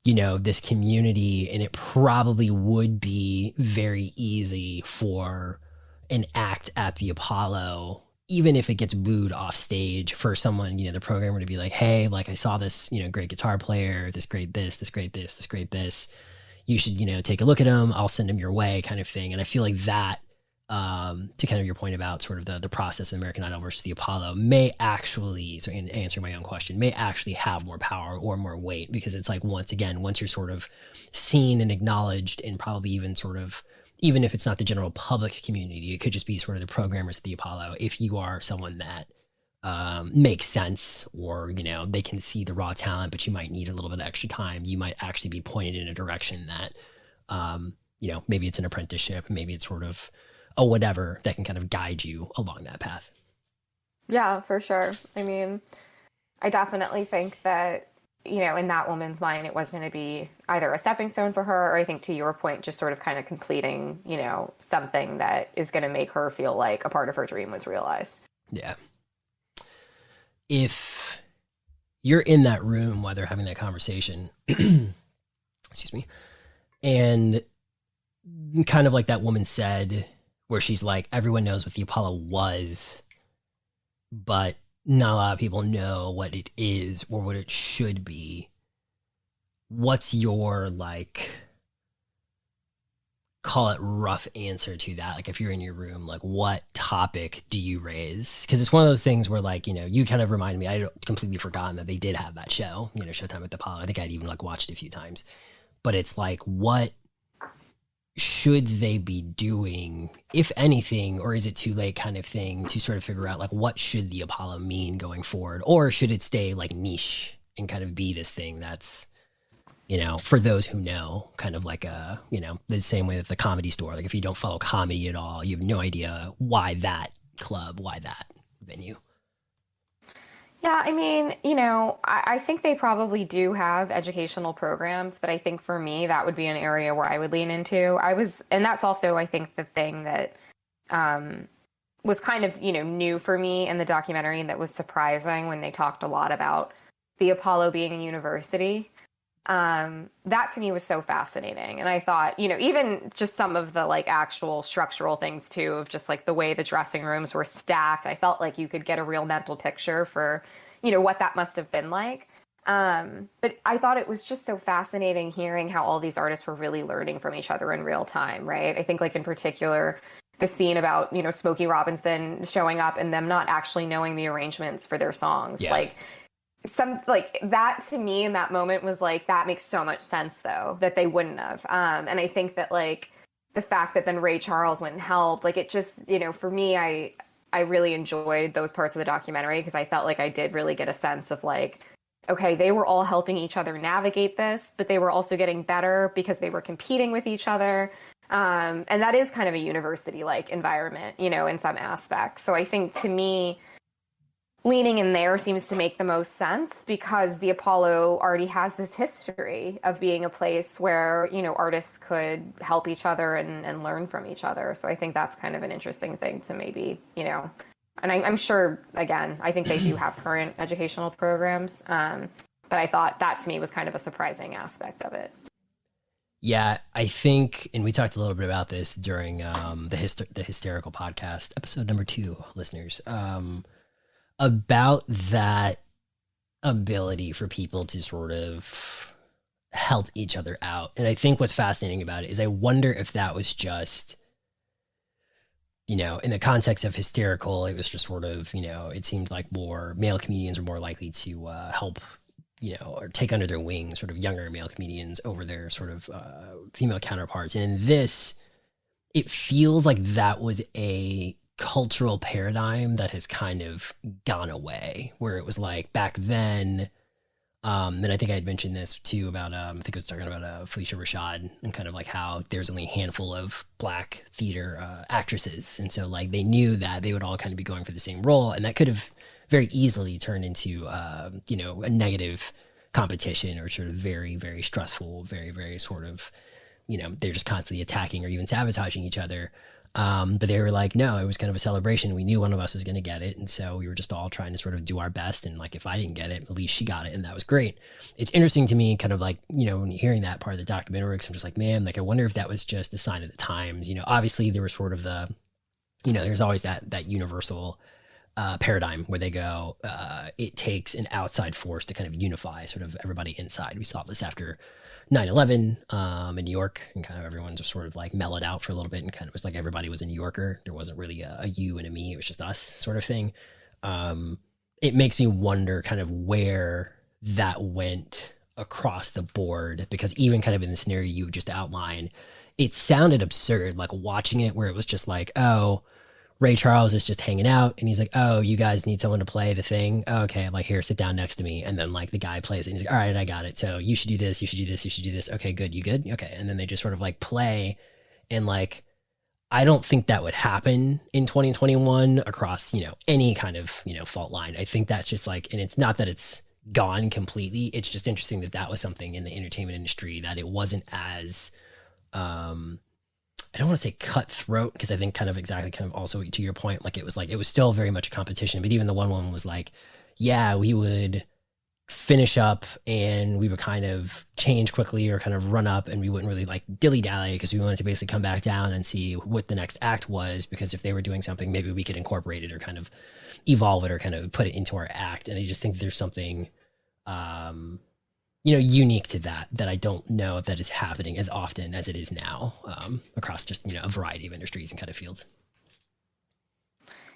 [SPEAKER 1] you know, this community, and it probably would be very easy for an act at the Apollo, even if it gets booed off stage, for someone, you know, the programmer to be like, hey, like I saw this, you know, great guitar player, this great this, this great this, this great this. You should, you know, take a look at him. I'll send him your way, kind of thing. And I feel like that, to kind of your point about sort of the process of American Idol versus the Apollo, may actually, so in answering my own question, may actually have more power or more weight, because it's like, once you're sort of seen and acknowledged, and probably even sort of, even if it's not the general public community, it could just be sort of the programmers at the Apollo. If you are someone that makes sense, or, you know, they can see the raw talent, but you might need a little bit of extra time, you might actually be pointed in a direction that, you know, maybe it's an apprenticeship, maybe it's sort of a whatever that can kind of guide you along that path.
[SPEAKER 2] Yeah, for sure. I mean, I definitely think that, you know, in that woman's mind, it was going to be either a stepping stone for her, or I think, to your point, just sort of kind of completing, you know, something that is going to make her feel like a part of her dream was realized.
[SPEAKER 1] Yeah. If you're in that room while they're having that conversation, excuse me, and kind of like that woman said, where she's like, everyone knows what the Apollo was, but not a lot of people know what it is or what it should be. What's your, like, call it rough answer to that? Like, if you're in your room, like, what topic do you raise? Because it's one of those things where, like, you know, you kind of reminded me, I'd completely forgotten that they did have that show, you know, Showtime at the Apollo. I think I'd even like watched it a few times, but it's like, what should they be doing, if anything, or is it too late kind of thing to sort of figure out like what should the Apollo mean going forward, or should it stay like niche and kind of be this thing that's, for those who know, kind of like the same way that the Comedy Store, like if you don't follow comedy at all, you have no idea why that club, why that venue.
[SPEAKER 2] Yeah, I mean, I think they probably do have educational programs, but I think for me, that would be an area where I would lean into. And that's also, I think, the thing that was kind of, new for me in the documentary, and that was surprising when they talked a lot about the Apollo being a university. That to me was so fascinating. And I thought, even just some of the like actual structural things too, of just like the way the dressing rooms were stacked, I felt like you could get a real mental picture for, what that must have been like. But I thought it was just so fascinating hearing how all these artists were really learning from each other in real time, right? I think like in particular, the scene about, Smokey Robinson showing up and them not actually knowing the arrangements for their songs.
[SPEAKER 1] Yeah.
[SPEAKER 2] Like, like that to me in that moment was like, that makes so much sense though, that they wouldn't have. And I think that like the fact that then Ray Charles went and helped, like it just, for me, I really enjoyed those parts of the documentary because I felt like I did really get a sense of like, okay, they were all helping each other navigate this, but they were also getting better because they were competing with each other. And that is kind of a university-like environment, in some aspects. So I think to me, leaning in there seems to make the most sense because the Apollo already has this history of being a place where, artists could help each other and learn from each other. So I think that's kind of an interesting thing to maybe, and I'm sure, again, I think they do have current educational programs. But I thought that to me was kind of a surprising aspect of it.
[SPEAKER 1] Yeah, I think, and we talked a little bit about this during the Hysterical podcast, episode number 2, listeners. About that ability for people to sort of help each other out. And I think what's fascinating about it is I wonder if that was just, in the context of Hysterical, it was just sort of, it seemed like more male comedians were more likely to help, or take under their wing sort of younger male comedians over their sort of female counterparts. And in this, it feels like that was a cultural paradigm that has kind of gone away, where it was like back then, and I think I had mentioned this too about I think I was talking about Felicia Rashad and kind of like how there's only a handful of Black theater actresses, and so like they knew that they would all kind of be going for the same role, and that could have very easily turned into a negative competition or sort of very, very stressful, very, very sort of, they're just constantly attacking or even sabotaging each other. But they were like, no, it was kind of a celebration. We knew one of us was going to get it. And so we were just all trying to sort of do our best. And like, if I didn't get it, at least she got it. And that was great. It's interesting to me kind of like, when you're hearing that part of the documentary, because I'm just like, man, like, I wonder if that was just a sign of the times. Obviously there was sort of the, there's always that universal paradigm where they go, it takes an outside force to kind of unify sort of everybody inside. We saw this after 9/11 in New York, and kind of everyone just sort of like mellowed out for a little bit, and kind of was like everybody was a New Yorker. There wasn't really a you and a me. It was just us sort of thing. It makes me wonder kind of where that went across the board, because even kind of in the scenario you just outlined, it sounded absurd, like watching it, where it was just like, oh, Ray Charles is just hanging out and he's like, oh, you guys need someone to play the thing. Oh, okay. I'm like, here, sit down next to me. And then like the guy plays it and he's like, all right, I got it. So you should do this. You should do this. You should do this. Okay, good. You good? Okay. And then they just sort of like play. And like, I don't think that would happen in 2021 across, any kind of, fault line. I think that's just like, and it's not that it's gone completely. It's just interesting that that was something in the entertainment industry that it wasn't as, I don't want to say cutthroat, because I think kind of exactly kind of also to your point, like it was still very much a competition, but even the one was like, yeah, we would finish up and we would kind of change quickly or kind of run up, and we wouldn't really like dilly dally because we wanted to basically come back down and see what the next act was, because if they were doing something, maybe we could incorporate it or kind of evolve it or kind of put it into our act. And I just think there's something, unique to that I don't know if that is happening as often as it is now, across just, a variety of industries and kind of fields.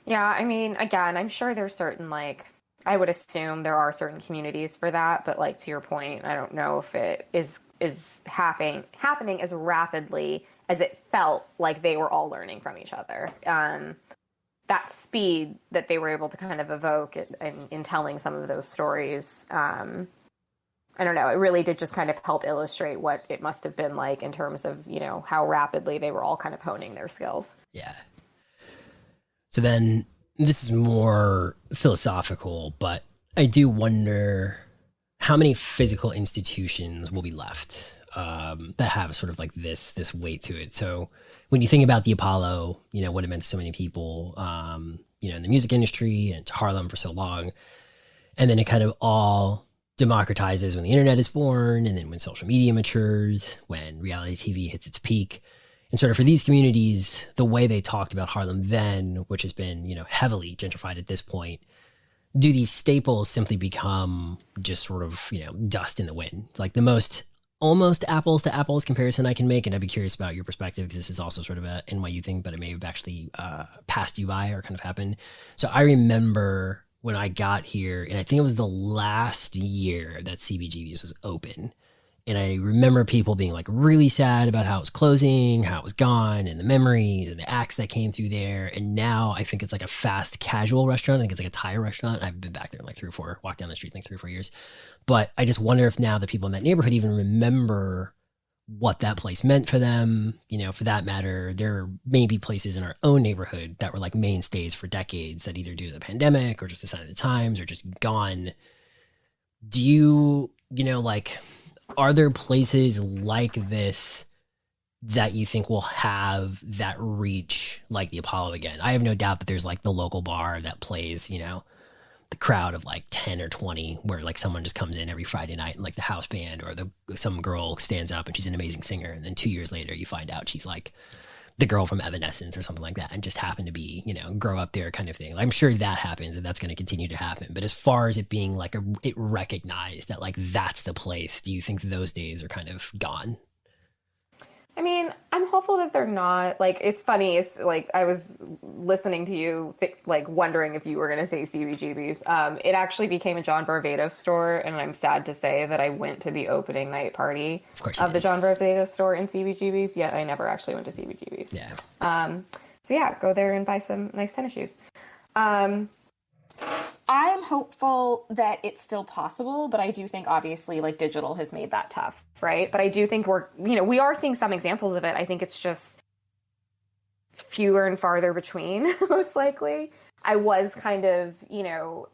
[SPEAKER 2] Yeah, I mean, again, I'm sure there's certain, like, I would assume there are certain communities for that, but like to your point, I don't know if it is happening as rapidly as it felt like they were all learning from each other. That speed that they were able to kind of evoke in telling some of those stories, I don't know, it really did just kind of help illustrate what it must have been like in terms of, you know, how rapidly they were all kind of honing their skills.
[SPEAKER 1] Yeah. So then this is more philosophical, but I do wonder how many physical institutions will be left that have sort of like this weight to it. So when you think about the Apollo, you know, what it meant to so many people, you know, in the music industry and to Harlem for so long, and then it kind of all democratizes when the internet is born, and then when social media matures, when reality TV hits its peak. And sort of for these communities, the way they talked about Harlem then, which has been, you know, heavily gentrified at this point, do these staples simply become just sort of, you know, dust in the wind? Like the most almost apples to apples comparison I can make, and I'd be curious about your perspective because this is also sort of a NYU thing, but it may have actually passed you by or kind of happened. So I remember when I got here, and I think it was the last year that CBGB's was open. And I remember people being like really sad about how it was closing, how it was gone, and the memories and the acts that came through there. And now I think it's like a fast casual restaurant. I think it's like a Thai restaurant. I've been back there in like walked down the street in like 3 or 4 years. But I just wonder if now the people in that neighborhood even remember what that place meant for them. You know, for that matter, there may be places in our own neighborhood that were like mainstays for decades that either due to the pandemic or just a sign of the times or just gone. Do you know, like, are there places like this that you think will have that reach like the Apollo again? I have no doubt that there's like the local bar that plays, you know, the crowd of like 10 or 20 where like someone just comes in every Friday night and like the house band or some girl stands up and she's an amazing singer. And then 2 years later you find out she's like the girl from Evanescence or something like that and just happened to be, you know, grow up there kind of thing. I'm sure that happens and that's going to continue to happen. But as far as it being like it recognized that like that's the place, do you think those days are kind of gone?
[SPEAKER 2] I mean, I'm hopeful that they're not. Like, it's funny. It's like I was listening to you, like wondering if you were going to say CBGB's. It actually became a John Varvatos store, and I'm sad to say that I went to the opening night party of the John Varvatos store in CBGB's. Yet I never actually went to CBGB's.
[SPEAKER 1] Yeah.
[SPEAKER 2] So yeah, go there and buy some nice tennis shoes. I'm hopeful that it's still possible, but I do think obviously like digital has made that tough, right? But I do think we are seeing some examples of it. I think it's just fewer and farther between, most likely. I was kind of, you know,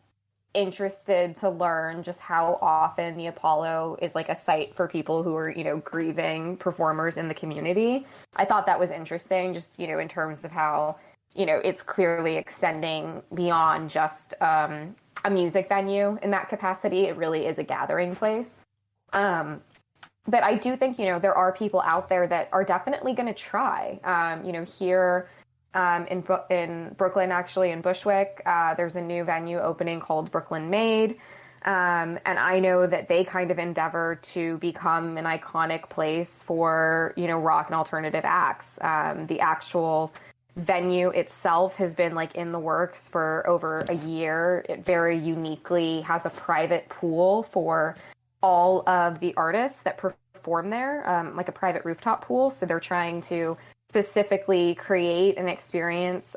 [SPEAKER 2] interested to learn just how often the Apollo is like a site for people who are, you know, grieving performers in the community. I thought that was interesting, just, you know, in terms of how, you know, it's clearly extending beyond just a music venue in that capacity. It really is a gathering place. But I do think, you know, there are people out there that are definitely going to try. You know, here in Brooklyn, actually in Bushwick, there's a new venue opening called Brooklyn Made. And I know that they kind of endeavor to become an iconic place for, you know, rock and alternative acts. The actual venue itself has been like in the works for over a year. It very uniquely has a private pool for all of the artists that perform there, like a private rooftop pool. So they're trying to specifically create an experience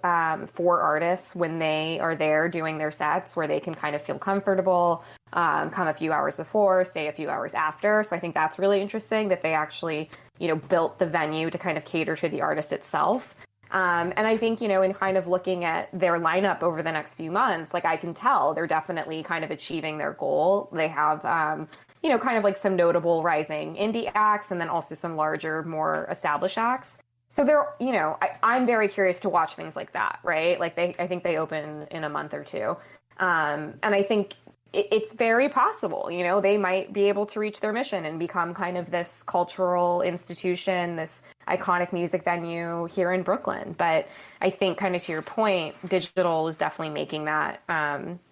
[SPEAKER 2] for artists when they are there doing their sets where they can kind of feel comfortable, come a few hours before, stay a few hours after. So I think that's really interesting that they actually, you know, built the venue to kind of cater to the artist itself. And I think, you know, in kind of looking at their lineup over the next few months, like I can tell they're definitely kind of achieving their goal. They have, you know, kind of like some notable rising indie acts and then also some larger, more established acts. So they're, you know, I'm very curious to watch things like that, right? Like I think they open in a month or two. And I think it's very possible, you know, they might be able to reach their mission and become kind of this cultural institution, this iconic music venue here in Brooklyn. But I think kind of to your point, digital is definitely making that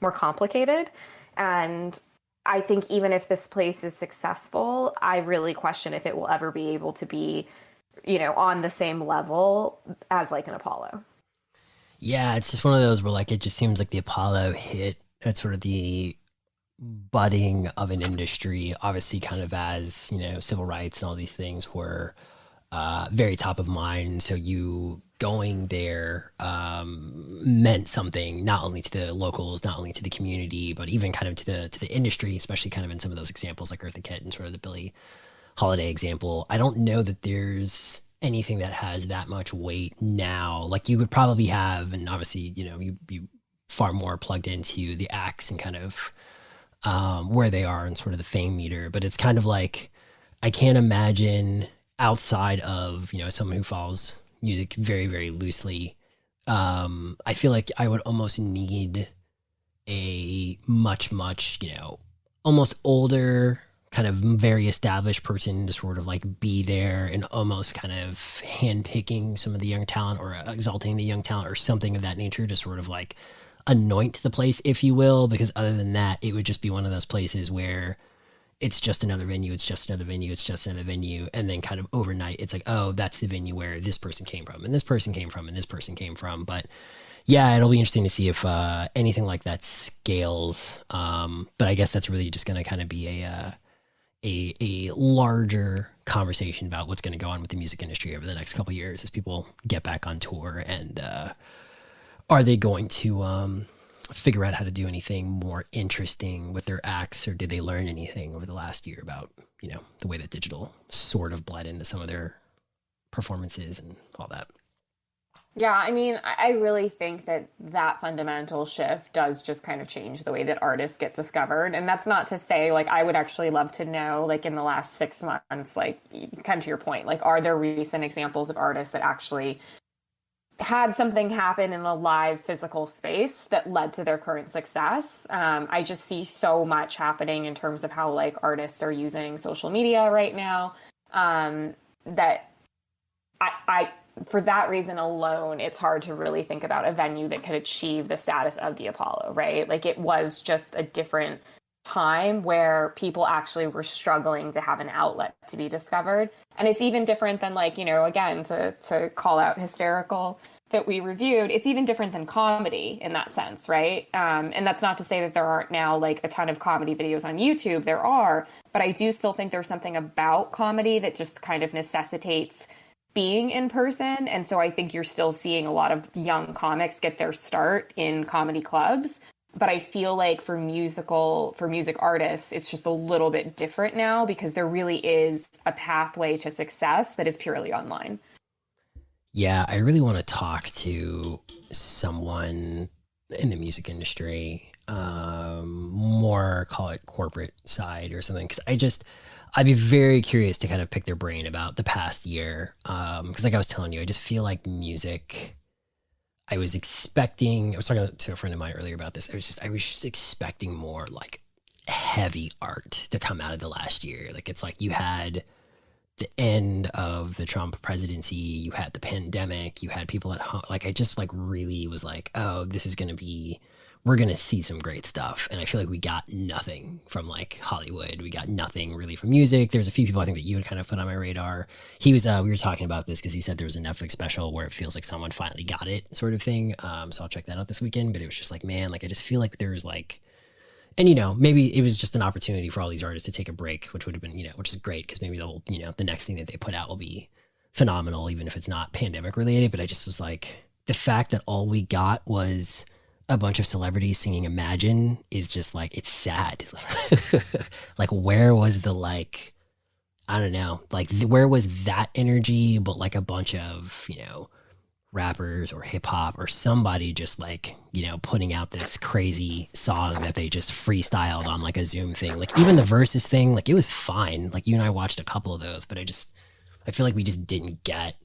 [SPEAKER 2] more complicated. And I think even if this place is successful, I really question if it will ever be able to be, you know, on the same level as like an Apollo.
[SPEAKER 1] Yeah, it's just one of those where like it just seems like the Apollo hit at sort of the budding of an industry, obviously kind of as, you know, civil rights and all these things were very top of mind. So you going there meant something not only to the locals, not only to the community, but even kind of to the industry, especially kind of in some of those examples like Eartha Kitt and sort of the Billie Holiday example. I don't know that there's anything that has that much weight now. Like you would probably have, and obviously, you far more plugged into the acts and kind of where they are and sort of the fame meter. But it's kind of like I can't imagine outside of someone who follows music very very loosely. I feel like I would almost need a much almost older kind of very established person to sort of like be there and almost kind of handpicking some of the young talent or exalting the young talent or something of that nature to sort of like anoint the place, if you will, because other than that, it would just be one of those places where it's just another venue, it's just another venue, it's just another venue. And then kind of overnight, it's like, oh, that's the venue where this person came from and this person came from and this person came from. But yeah, it'll be interesting to see if anything like that scales. But I guess that's really just going to kind of be a larger conversation about what's going to go on with the music industry over the next couple of years as people get back on tour, and are they going to figure out how to do anything more interesting with their acts, or did they learn anything over the last year about the way that digital sort of bled into some of their performances and all that.
[SPEAKER 3] Yeah, I mean, I really think that that fundamental shift does just kind of change the way that artists get discovered. And that's not to say, like, I would actually love to know, like, in the last 6 months, like, kind of to your point, like, are there recent examples of artists that actually had something happen in a live physical space that led to their current success? I just see so much happening in terms of how, like, artists are using social media right now, that I for that reason alone, it's hard to really think about a venue that could achieve the status of the Apollo, right? Like, it was just a different time where people actually were struggling to have an outlet to be discovered. And it's even different than, like, again, to call out Hysterical that we reviewed, it's even different than comedy in that sense, right? And that's not to say that there aren't now, like, a ton of comedy videos on YouTube. There are, but I do still think there's something about comedy that just kind of necessitates being in person. And so I think you're still seeing a lot of young comics get their start in comedy clubs. But I feel like for music artists, it's just a little bit different now because there really is a pathway to success that is purely online.
[SPEAKER 1] Yeah, I really want to talk to someone in the music industry, more call it corporate side or something. Because I'd be very curious to kind of pick their brain about the past year. Because like I was telling you, I just feel like music, I was talking to a friend of mine earlier about this. I was just expecting more like heavy art to come out of the last year. Like, it's like you had the end of the Trump presidency, you had the pandemic, you had people at home. Like, I just like really was like, oh, we're going to see some great stuff. And I feel like we got nothing from like Hollywood. We got nothing really from music. There's a few people I think that you had kind of put on my radar. We were talking about this because he said there was a Netflix special where it feels like someone finally got it, sort of thing. So I'll check that out this weekend. But it was just like, man, like, I just feel like there's like, and maybe it was just an opportunity for all these artists to take a break, which would have been, which is great because maybe the next thing that they put out will be phenomenal, even if it's not pandemic related. But I just was like, the fact that all we got was a bunch of celebrities singing Imagine is just like, it's sad. Like, where was the, like, I don't know, like, where was that energy, but like a bunch of, rappers or hip hop or somebody just like, putting out this crazy song that they just freestyled on like a Zoom thing. Like, even the verses thing, like, it was fine. Like, you and I watched a couple of those, but I feel like we just didn't get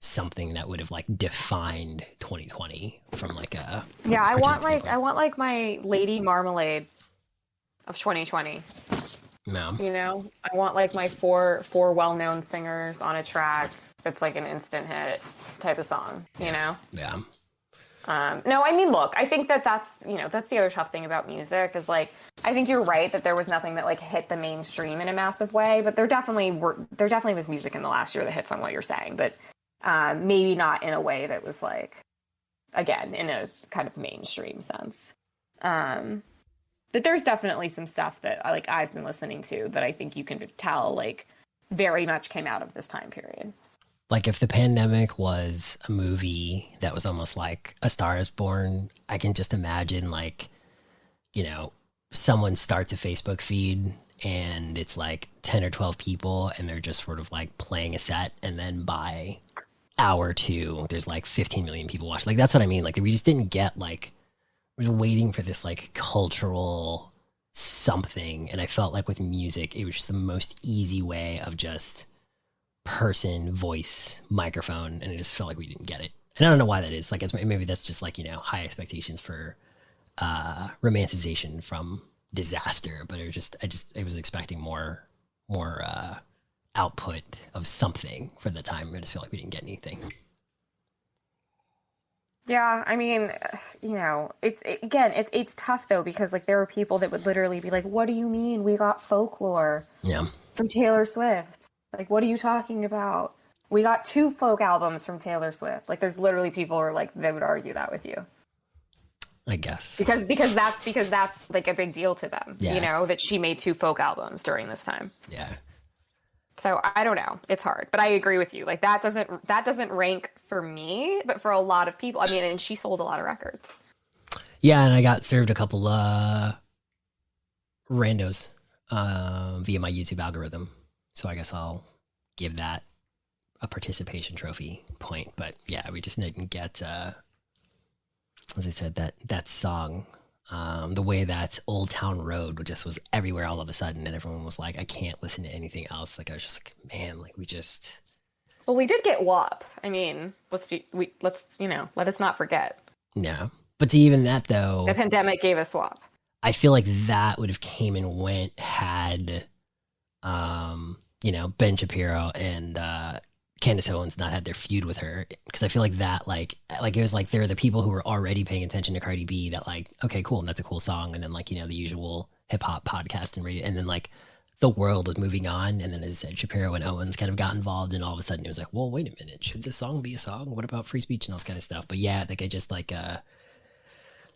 [SPEAKER 1] something that would have like defined 2020 from like a
[SPEAKER 2] I want like my Lady Marmalade of 2020.
[SPEAKER 1] No.
[SPEAKER 2] I want like my four well-known singers on a track that's like an instant hit type of song,
[SPEAKER 1] Yeah.
[SPEAKER 2] No, I mean, look, I think that's the other tough thing about music is, like, I think you're right that there was nothing that like hit the mainstream in a massive way, but there definitely was music in the last year that hits on what you're saying, but maybe not in a way that was like, again, in a kind of mainstream sense. But there's definitely some stuff that like I've been listening to that I think you can tell like very much came out of this time period.
[SPEAKER 1] Like if the pandemic was a movie that was almost like A Star is Born, I can just imagine like, you know, someone starts a Facebook feed and it's like 10 or 12 people and they're just sort of like playing a set, and then by hour two there's like 15 million people watching. Like that's what I mean. Like we just didn't get like, we were waiting for this like cultural something, and I felt like with music it was just the most easy way of just person, voice, microphone, and it just felt like we didn't get it. And I don't know why that is. Like it's, maybe that's just like, you know, high expectations for romanticization from disaster, but it was just I was expecting more output of something for the time. I just feel like we didn't get anything.
[SPEAKER 2] Yeah, I mean, you know, it's tough though, because like there are people that would literally be like, "What do you mean we got folklore
[SPEAKER 1] Yeah.
[SPEAKER 2] from Taylor Swift? Like, what are you talking about? We got 2 folk albums from Taylor Swift." Like, there's literally people who are like, they would argue that with you
[SPEAKER 1] I guess.
[SPEAKER 2] because that's like a big deal to them,
[SPEAKER 1] Yeah.
[SPEAKER 2] you know, that she made 2 folk albums during this time.
[SPEAKER 1] Yeah.
[SPEAKER 2] So I don't know. It's hard, but I agree with you. Like that doesn't rank for me, but for a lot of people. I mean, and she sold a lot of records.
[SPEAKER 1] Yeah, and I got served a couple randos via my YouTube algorithm. So I guess I'll give that a participation trophy point. But yeah, we just didn't get as I said, that song. The way that Old Town Road just was everywhere all of a sudden, and everyone was like, I can't listen to anything else. Like I was just like, man, like we just.
[SPEAKER 2] Well, we did get WAP. I mean, let's you know, let us not forget.
[SPEAKER 1] Yeah, but to even that though,
[SPEAKER 2] The pandemic gave us WAP.
[SPEAKER 1] I feel like that would have came and went had, you know, Ben Shapiro and Candace Owens not had their feud with her, because I feel like that like it was like there are the people who were already paying attention to Cardi B that like, okay, cool, and that's a cool song, and then like, you know, the usual hip hop podcast and radio, and then like the world was moving on, and then as I said, Shapiro and Owens kind of got involved, and all of a sudden it was like, well, wait a minute, should this song be a song? What about free speech and all this kind of stuff? But yeah, like I just like as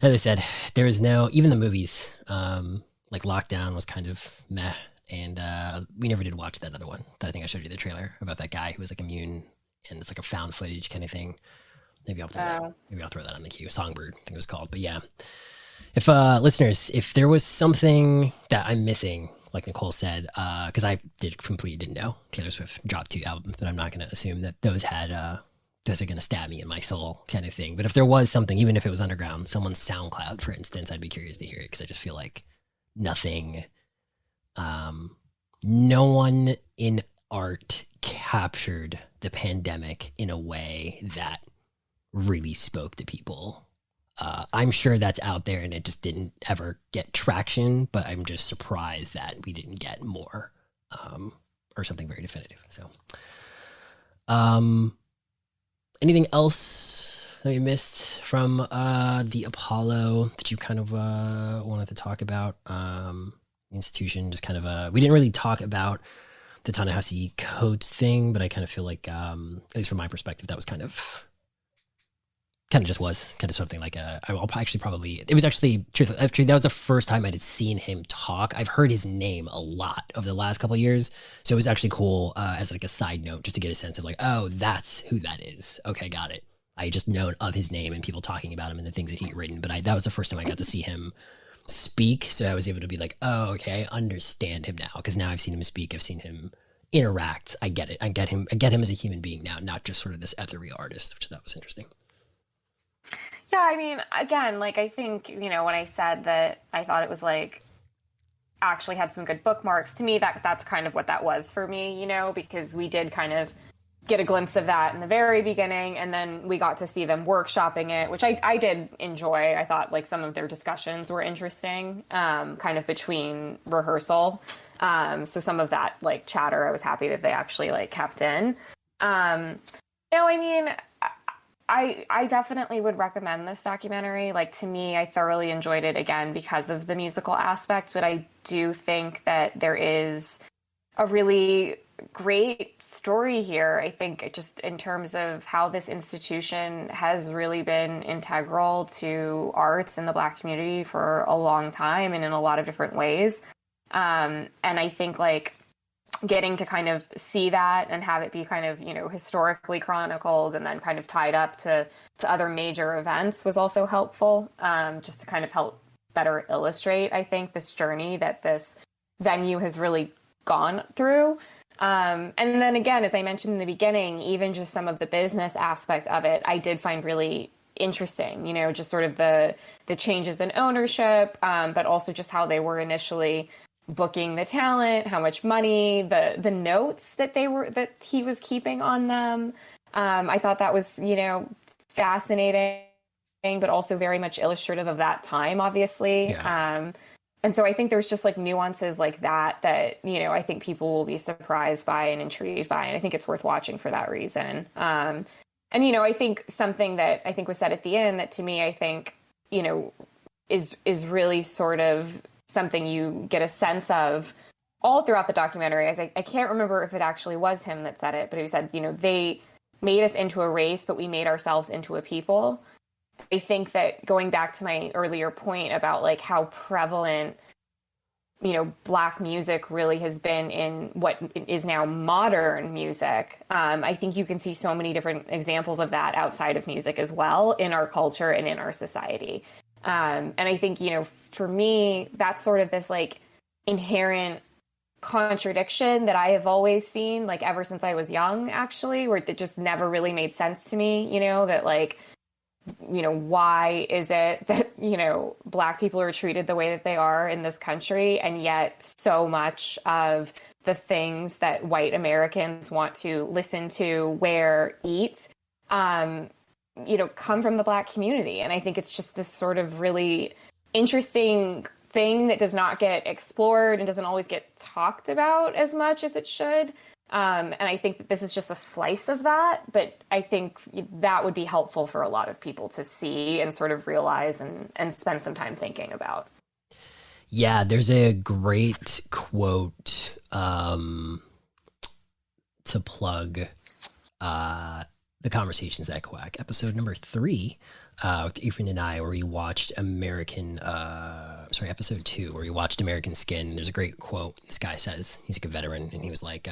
[SPEAKER 1] I said, there is no, even the movies, like Lockdown was kind of meh. And we never did watch that other one that I think I showed you the trailer about, that guy who was like immune, and it's like a found footage kind of thing. Maybe I'll throw that on the queue. Songbird, I think it was called. But yeah, if listeners, if there was something that I'm missing, like Nicole said, because I didn't know Taylor Swift dropped 2 albums, but I'm not going to assume that those had those are going to stab me in my soul kind of thing. But if there was something, even if it was underground, someone's SoundCloud, for instance, I'd be curious to hear it, because I just feel like nothing. No one in art captured the pandemic in a way that really spoke to people. I'm sure that's out there and it just didn't ever get traction, but I'm just surprised that we didn't get more, or something very definitive. So, anything else that we missed from the Apollo that you kind of wanted to talk about? Institution, just kind of we didn't really talk about the Ta-Nehisi Coates thing, but I kind of feel like at least from my perspective, that was kind of something like I'll actually probably, it was actually truthfully that was the first time I had seen him talk. I've heard his name a lot over the last couple of years, so it was actually cool as like a side note just to get a sense of like, oh, that's who that is. Okay, got it. I just known of his name and people talking about him and the things that he'd written, but that was the first time I got to see him speak, so I was able to be like, oh, okay, I understand him now, because now I've seen him speak, I've seen him interact, I get it, I get him as a human being now, not just sort of this ethereal artist, which I thought was interesting.
[SPEAKER 2] Yeah, I mean, again, like I think, you know, when I said that I thought it was like actually had some good bookmarks, to me that's kind of what that was for me, you know, because we did kind of get a glimpse of that in the very beginning, and then we got to see them workshopping it, which I did enjoy. I thought like some of their discussions were interesting, kind of between rehearsal. So some of that like chatter, I was happy that they actually like kept in. I mean, I definitely would recommend this documentary. Like, to me, I thoroughly enjoyed it, again, because of the musical aspect, but I do think that there is a really great story here. I think just in terms of how this institution has really been integral to arts in the Black community for a long time and in a lot of different ways. And I think like getting to kind of see that and have it be kind of, historically chronicled and then kind of tied up to other major events was also helpful, just to kind of help better illustrate, I think, this journey that this venue has really gone through. And then again, as I mentioned in the beginning, even just some of the business aspect of it, I did find really interesting, just sort of the changes in ownership, but also just how they were initially booking the talent, how much money, the notes that he was keeping on them. I thought that was, fascinating, but also very much illustrative of that time, obviously.
[SPEAKER 1] Yeah.
[SPEAKER 2] And so I think there's just like nuances like that, I think people will be surprised by and intrigued by. And I think it's worth watching for that reason. And, I think something that I think was said at the end that to me, I think, is really sort of something you get a sense of all throughout the documentary. I can't remember if it actually was him that said it, but he said, they made us into a race, but we made ourselves into a people. I think that going back to my earlier point about like how prevalent, Black music really has been in what is now modern music. I think you can see so many different examples of that outside of music as well in our culture and in our society. And I think, for me, that's sort of this like inherent contradiction that I have always seen, like ever since I was young, actually, where it just never really made sense to me, that like, why is it that, Black people are treated the way that they are in this country, and yet so much of the things that white Americans want to listen to, wear, eat, come from the Black community. And I think it's just this sort of really interesting thing that does not get explored and doesn't always get talked about as much as it should. And I think that this is just a slice of that, but I think that would be helpful for a lot of people to see and sort of realize and spend some time thinking about.
[SPEAKER 1] Yeah, there's a great quote to plug the Conversations at Quack, episode number 3, with Ephraim and I, where we watched episode 2, where we watched American Skin. There's a great quote. This guy says, he's like a veteran, and he was like,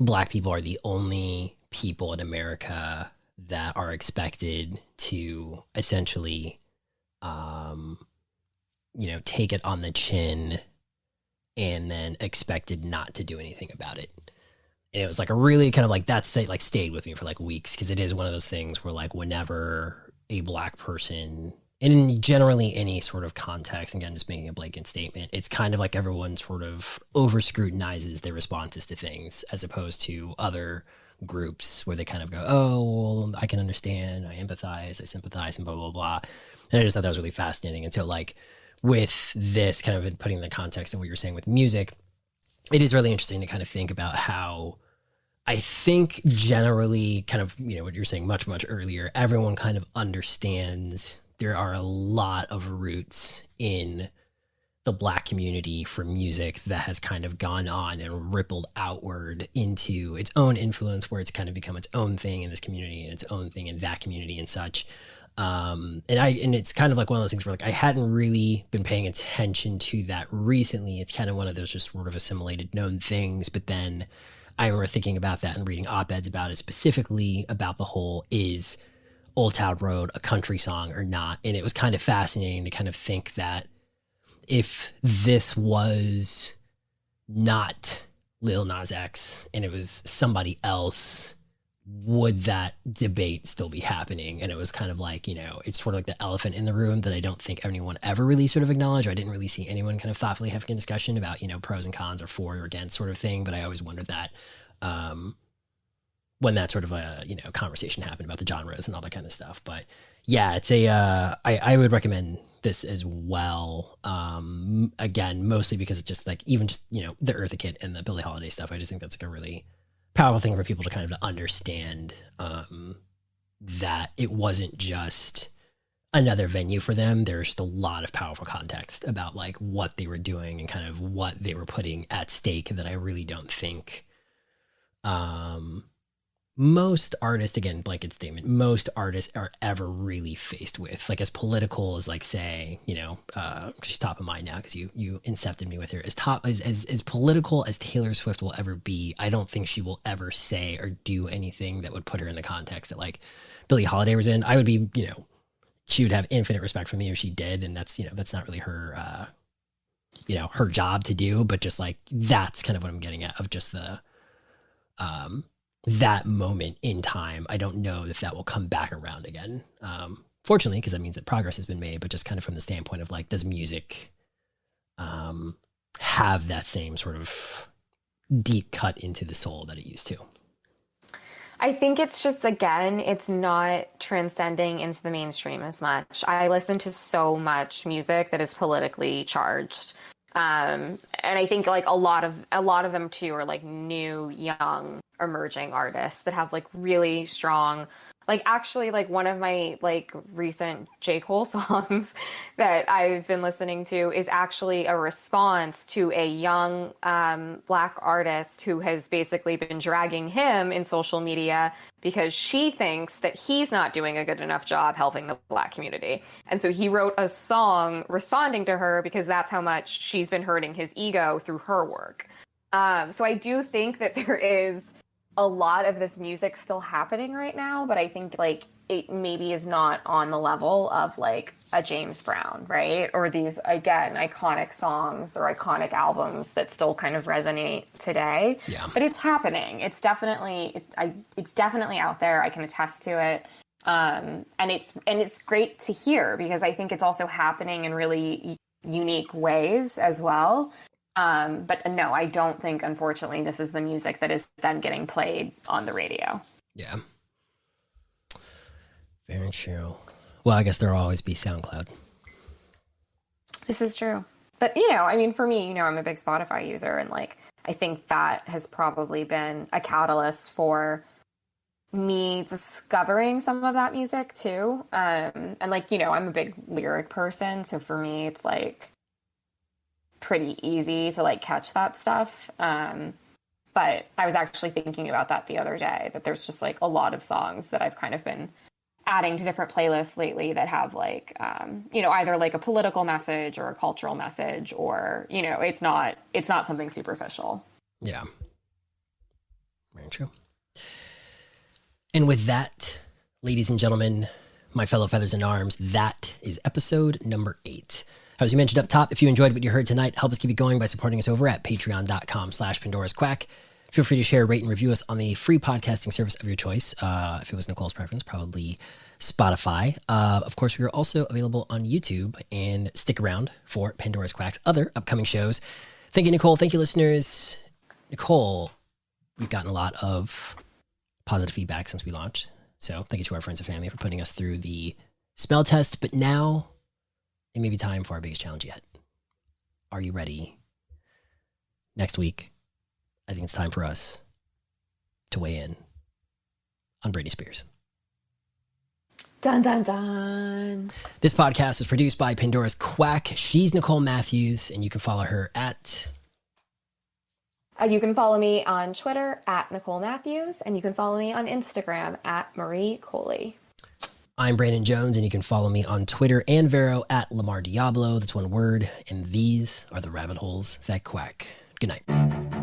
[SPEAKER 1] Black people are the only people in America that are expected to essentially, take it on the chin and then expected not to do anything about it. And it was like a really kind of like that stayed with me for like weeks, because it is one of those things where like whenever a Black person, and in generally any sort of context, again, just making a blanket statement, it's kind of like everyone sort of over scrutinizes their responses to things, as opposed to other groups where they kind of go, oh, well, I can understand, I empathize, I sympathize, and blah, blah, blah. And I just thought that was really fascinating. And so like with this kind of putting in the context of what you're saying with music, it is really interesting to kind of think about how I think generally kind of, what you're saying much, much earlier, everyone kind of understands there are a lot of roots in the Black community for music that has kind of gone on and rippled outward into its own influence, where it's kind of become its own thing in this community and its own thing in that community and such. And it's kind of like one of those things where like I hadn't really been paying attention to that recently. It's kind of one of those just sort of assimilated known things. But then I remember thinking about that and reading op-eds about it, specifically about the whole is Old Town Road a country song or not. And it was kind of fascinating to kind of think that if this was not Lil Nas X and it was somebody else, would that debate still be happening? And it was kind of like, it's sort of like the elephant in the room that I don't think anyone ever really sort of acknowledged. Or I didn't really see anyone kind of thoughtfully having a discussion about, pros and cons or for or against sort of thing. But I always wondered that when that sort of conversation happened about the genres and all that kind of stuff. But yeah, it's I would recommend this as well. Again, mostly because it's just like, even just, the Eartha Kitt and the Billie Holiday stuff, I just think that's like a really powerful thing for people to kind of understand that it wasn't just another venue for them. There's just a lot of powerful context about like what they were doing and kind of what they were putting at stake that I really don't think most artists, again, blanket statement, most artists are ever really faced with, like as political as like, say, you know, she's top of mind now because you incepted me with her, as political as Taylor Swift will ever be. I don't think she will ever say or do anything that would put her in the context that like Billie Holiday was in. I would be, you know, she would have infinite respect for me if she did, and that's, you know, that's not really her you know, her job to do, but just like that's kind of what I'm getting at, of just the that moment in time. I don't know if that will come back around again. Fortunately, because that means that progress has been made, but just kind of from the standpoint of like, does music have that same sort of deep cut into the soul that it used to?
[SPEAKER 2] I think it's just, again, it's not transcending into the mainstream as much. I listen to so much music that is politically charged. And I think like a lot of them too are like new, young, emerging artists that have like really strong, like actually like one of my like recent J. Cole songs that I've been listening to is actually a response to a young Black artist who has basically been dragging him in social media because she thinks that he's not doing a good enough job helping the Black community. And so he wrote a song responding to her because that's how much she's been hurting his ego through her work. So I do think that there is a lot of this music still happening right now, but I think like it maybe is not on the level of like a James Brown, right? Or these, again, iconic songs or iconic albums that still kind of resonate today.
[SPEAKER 1] Yeah.
[SPEAKER 2] But it's happening. It's definitely, it's definitely out there. I can attest to it. And it's great to hear because I think it's also happening in really unique ways as well. But no, I don't think, unfortunately, this is the music that is then getting played on the radio.
[SPEAKER 1] Yeah. Very true. Well, I guess there'll always be SoundCloud.
[SPEAKER 2] This is true. But, you know, I mean, for me, you know, I'm a big Spotify user, and like, I think that has probably been a catalyst for me discovering some of that music too. And like, you know, I'm a big lyric person. So for me, it's like pretty easy to like catch that stuff. But I was actually thinking about that the other day, that there's just like a lot of songs that I've kind of been adding to different playlists lately that have like, you know, either like a political message or a cultural message, or, you know, it's not something superficial.
[SPEAKER 1] Yeah. Very true. And with that, ladies and gentlemen, my fellow feathers in arms, that is episode number 8. As you mentioned up top, if you enjoyed what you heard tonight, help us keep it going by supporting us over at patreon.com/Pandora's Quack. Feel free to share, rate, and review us on the free podcasting service of your choice. If it was Nicole's preference, probably Spotify. Of course, we are also available on YouTube, and stick around for Pandora's Quack's other upcoming shows. Thank you, Nicole. Thank you, listeners. Nicole, we've gotten a lot of positive feedback since we launched. So thank you to our friends and family for putting us through the smell test. But now it may be time for our biggest challenge yet. Are you ready? Next week, I think it's time for us to weigh in on Britney Spears.
[SPEAKER 2] Dun, dun, dun.
[SPEAKER 1] This podcast was produced by Pandora's Quack. She's Nicole Matthews, and you can follow her at...
[SPEAKER 2] You can follow me on Twitter at Nicole Matthews, and you can follow me on Instagram at Marie Coley.
[SPEAKER 1] I'm Brandan Jones, and you can follow me on Twitter and Vero at Lamar Diablo. That's one word, and these are the rabbit holes that quack. Good night.